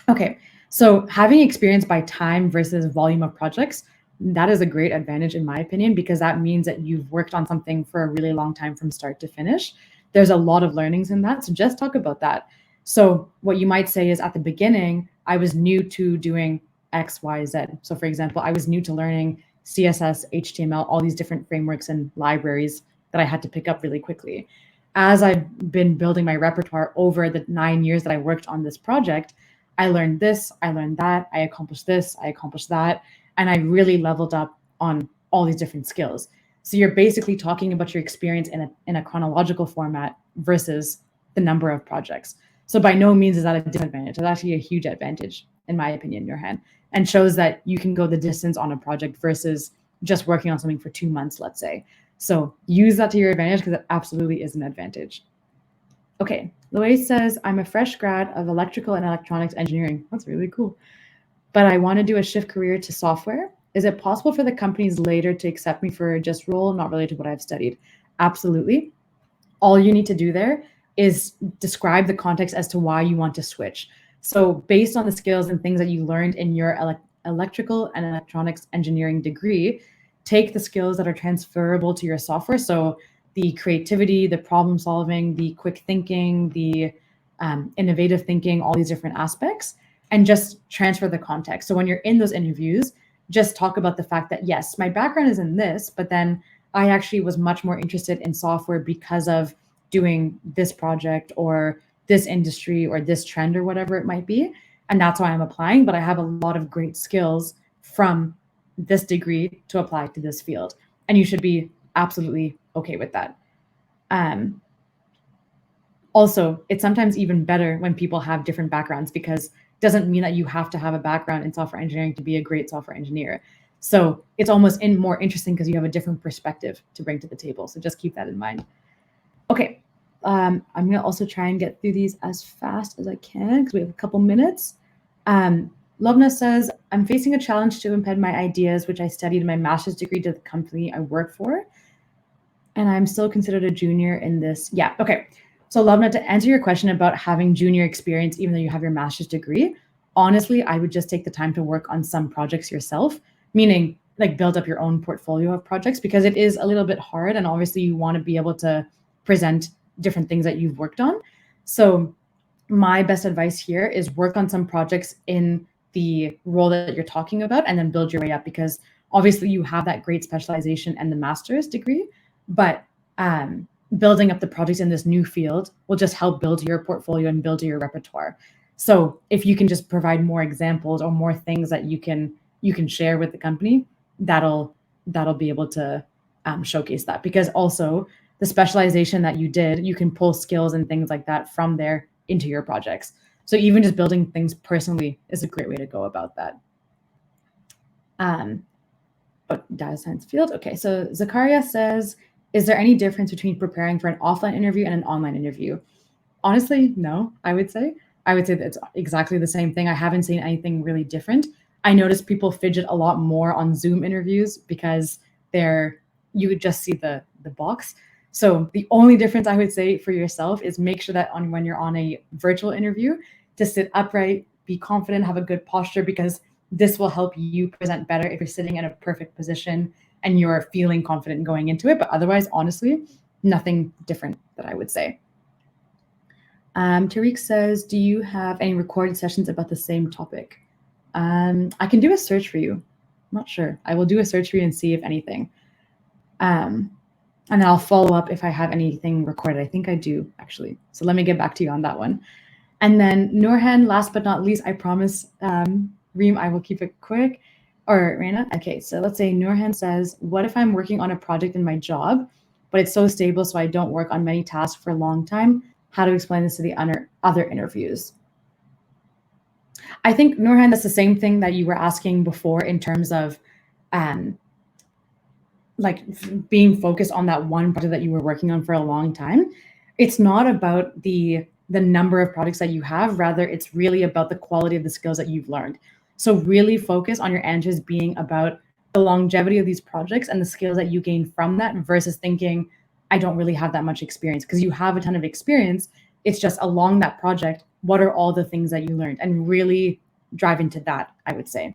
Okay, so having experience by time versus volume of projects, that is a great advantage in my opinion, because that means that you've worked on something for a really long time from start to finish. There's a lot of learnings in that. So just talk about that. So what you might say is at the beginning, I was new to doing X, Y, Z. So for example, I was new to learning CSS, HTML, all these different frameworks and libraries that I had to pick up really quickly. As I've been building my repertoire over the 9 years that I worked on this project, I learned this, I learned that, I accomplished this, I accomplished that, and I really leveled up on all these different skills. So you're basically talking about your experience in a chronological format versus the number of projects. So by no means is that a disadvantage. It's actually a huge advantage, in my opinion, Nurhan, and shows that you can go the distance on a project versus just working on something for 2 months, let's say. So use that to your advantage because it absolutely is an advantage. Okay, Louise says, I'm a fresh grad of electrical and electronics engineering. That's really cool. But I want to do a shift career to software. Is it possible for the companies later to accept me for a just role not related to what I've studied? Absolutely. All you need to do there is describe the context as to why you want to switch. So based on the skills and things that you learned in your electrical and electronics engineering degree, take the skills that are transferable to your software. So the creativity, the problem solving, the quick thinking, the innovative thinking, all these different aspects, and just transfer the context. So when you're in those interviews, just talk about the fact that, yes, my background is in this, but then I actually was much more interested in software because of doing this project or this industry or this trend or whatever it might be. And that's why I'm applying, but I have a lot of great skills from this degree to apply to this field. And you should be absolutely okay with that. Also, it's sometimes even better when people have different backgrounds because it doesn't mean that you have to have a background in software engineering to be a great software engineer. So it's almost more interesting because you have a different perspective to bring to the table. So just keep that in mind. Okay, I'm going to also try and get through these as fast as I can because we have a couple minutes. Lovna says, I'm facing a challenge to embed my ideas, which I studied in my master's degree to the company I work for. And I'm still considered a junior in this. Yeah, okay. So Lovna, to answer your question about having junior experience, even though you have your master's degree, honestly, I would just take the time to work on some projects yourself, meaning like build up your own portfolio of projects because it is a little bit hard. And obviously you want to be able to present different things that you've worked on. So my best advice here is work on some projects in the role that you're talking about and then build your way up because obviously you have that great specialization and the master's degree, but building up the projects in this new field will just help build your portfolio and build your repertoire. So if you can just provide more examples or more things that you can share with the company, that'll be able to showcase that. Because also the specialization that you did, you can pull skills and things like that from there into your projects. So even just building things personally is a great way to go about that. But data science field. Okay, so Zakaria says, is there any difference between preparing for an offline interview and an online interview? Honestly, no, I would say that it's exactly the same thing. I haven't seen anything really different. I notice people fidget a lot more on Zoom interviews because you would just see the box. So the only difference I would say for yourself is make sure that when you're on a virtual interview to sit upright, be confident, have a good posture, because this will help you present better if you're sitting in a perfect position and you're feeling confident going into it. But otherwise, honestly, nothing different that I would say. Tariq says, do you have any recorded sessions about the same topic? I can do a search for you. I'm not sure. I will do a search for you and see if anything. And then I'll follow up if I have anything recorded. I think I do, actually. So let me get back to you on that one. And then Nurhan, last but not least, I promise, Reem, I will keep it quick. Or Raina, okay, so let's say Nurhan says, what if I'm working on a project in my job, but it's so stable so I don't work on many tasks for a long time? How to explain this to the other interviews? I think, Nurhan, that's the same thing that you were asking before in terms of um, like being focused on that one project that you were working on for a long time. It's not about the number of projects that you have, rather it's really about the quality of the skills that you've learned. So really focus on your answers being about the longevity of these projects and the skills that you gain from that versus thinking I don't really have that much experience, because you have a ton of experience. It's just along that project, what are all the things that you learned, and really drive into that, I would say.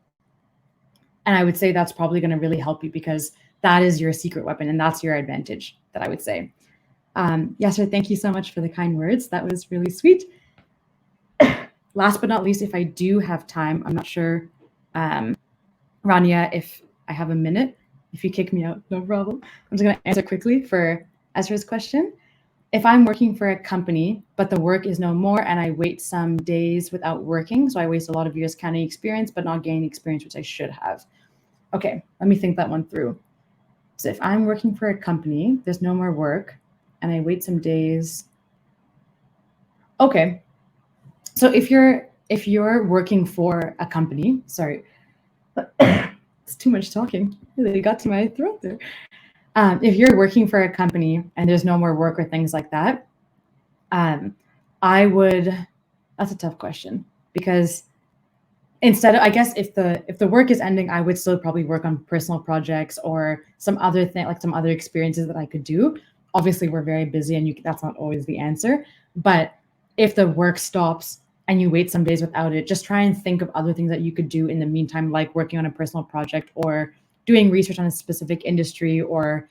And I would say that's probably going to really help you, because that is your secret weapon and that's your advantage, that I would say. Yasser, thank you so much for the kind words. That was really sweet. Last but not least, if I do have time, I'm not sure, Rania, if I have a minute. If you kick me out, no problem. I'm just going to answer quickly for Ezra's question. If I'm working for a company, but the work is no more and I wait some days without working, so I waste a lot of years counting experience, but not gaining experience, which I should have. Okay, let me think that one through. So if I'm working for a company, there's no more work, and I wait some days. Okay, so if you're working for a company, sorry, it's too much talking. Really got to my throat there. If you're working for a company and there's no more work or things like that, I would. That's a tough question, because instead of, I guess, if the work is ending, I would still probably work on personal projects or some other thing, like some other experiences that I could do. Obviously, we're very busy, and that's not always the answer. But if the work stops and you wait some days without it, just try and think of other things that you could do in the meantime, like working on a personal project or doing research on a specific industry, or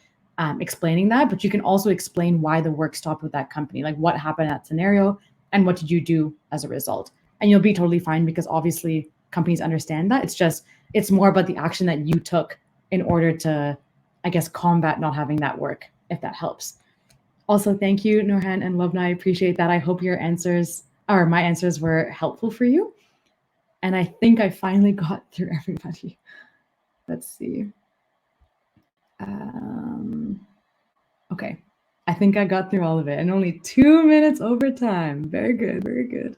explaining that. But you can also explain why the work stopped with that company, like what happened in that scenario and what did you do as a result. And you'll be totally fine, because obviously companies understand that. It's more about the action that you took in order to, I guess, combat not having that work, if that helps. Also, thank you, Nurhan and Lovna. I appreciate that. I hope your answers, or my answers, were helpful for you. And I think I finally got through everybody. Let's see. Okay. I think I got through all of it, and only 2 minutes over time. Very good, very good.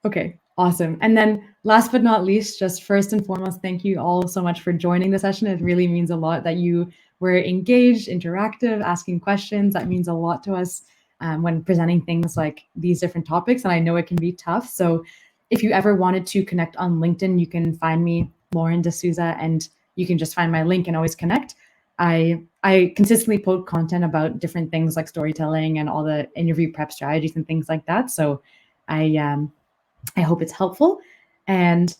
Okay, awesome. And then last but not least, just first and foremost, thank you all so much for joining the session. It really means a lot that you were engaged, interactive, asking questions. That means a lot to us when presenting things like these different topics. And I know it can be tough. So if you ever wanted to connect on LinkedIn, you can find me, Lauren D'Souza, and you can just find my link and always connect. I consistently post content about different things like storytelling and all the interview prep strategies and things like that. So I hope it's helpful, and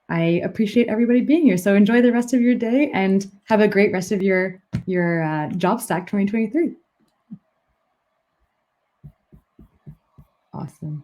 I appreciate everybody being here. So enjoy the rest of your day and have a great rest of your JobStack 2023. Awesome.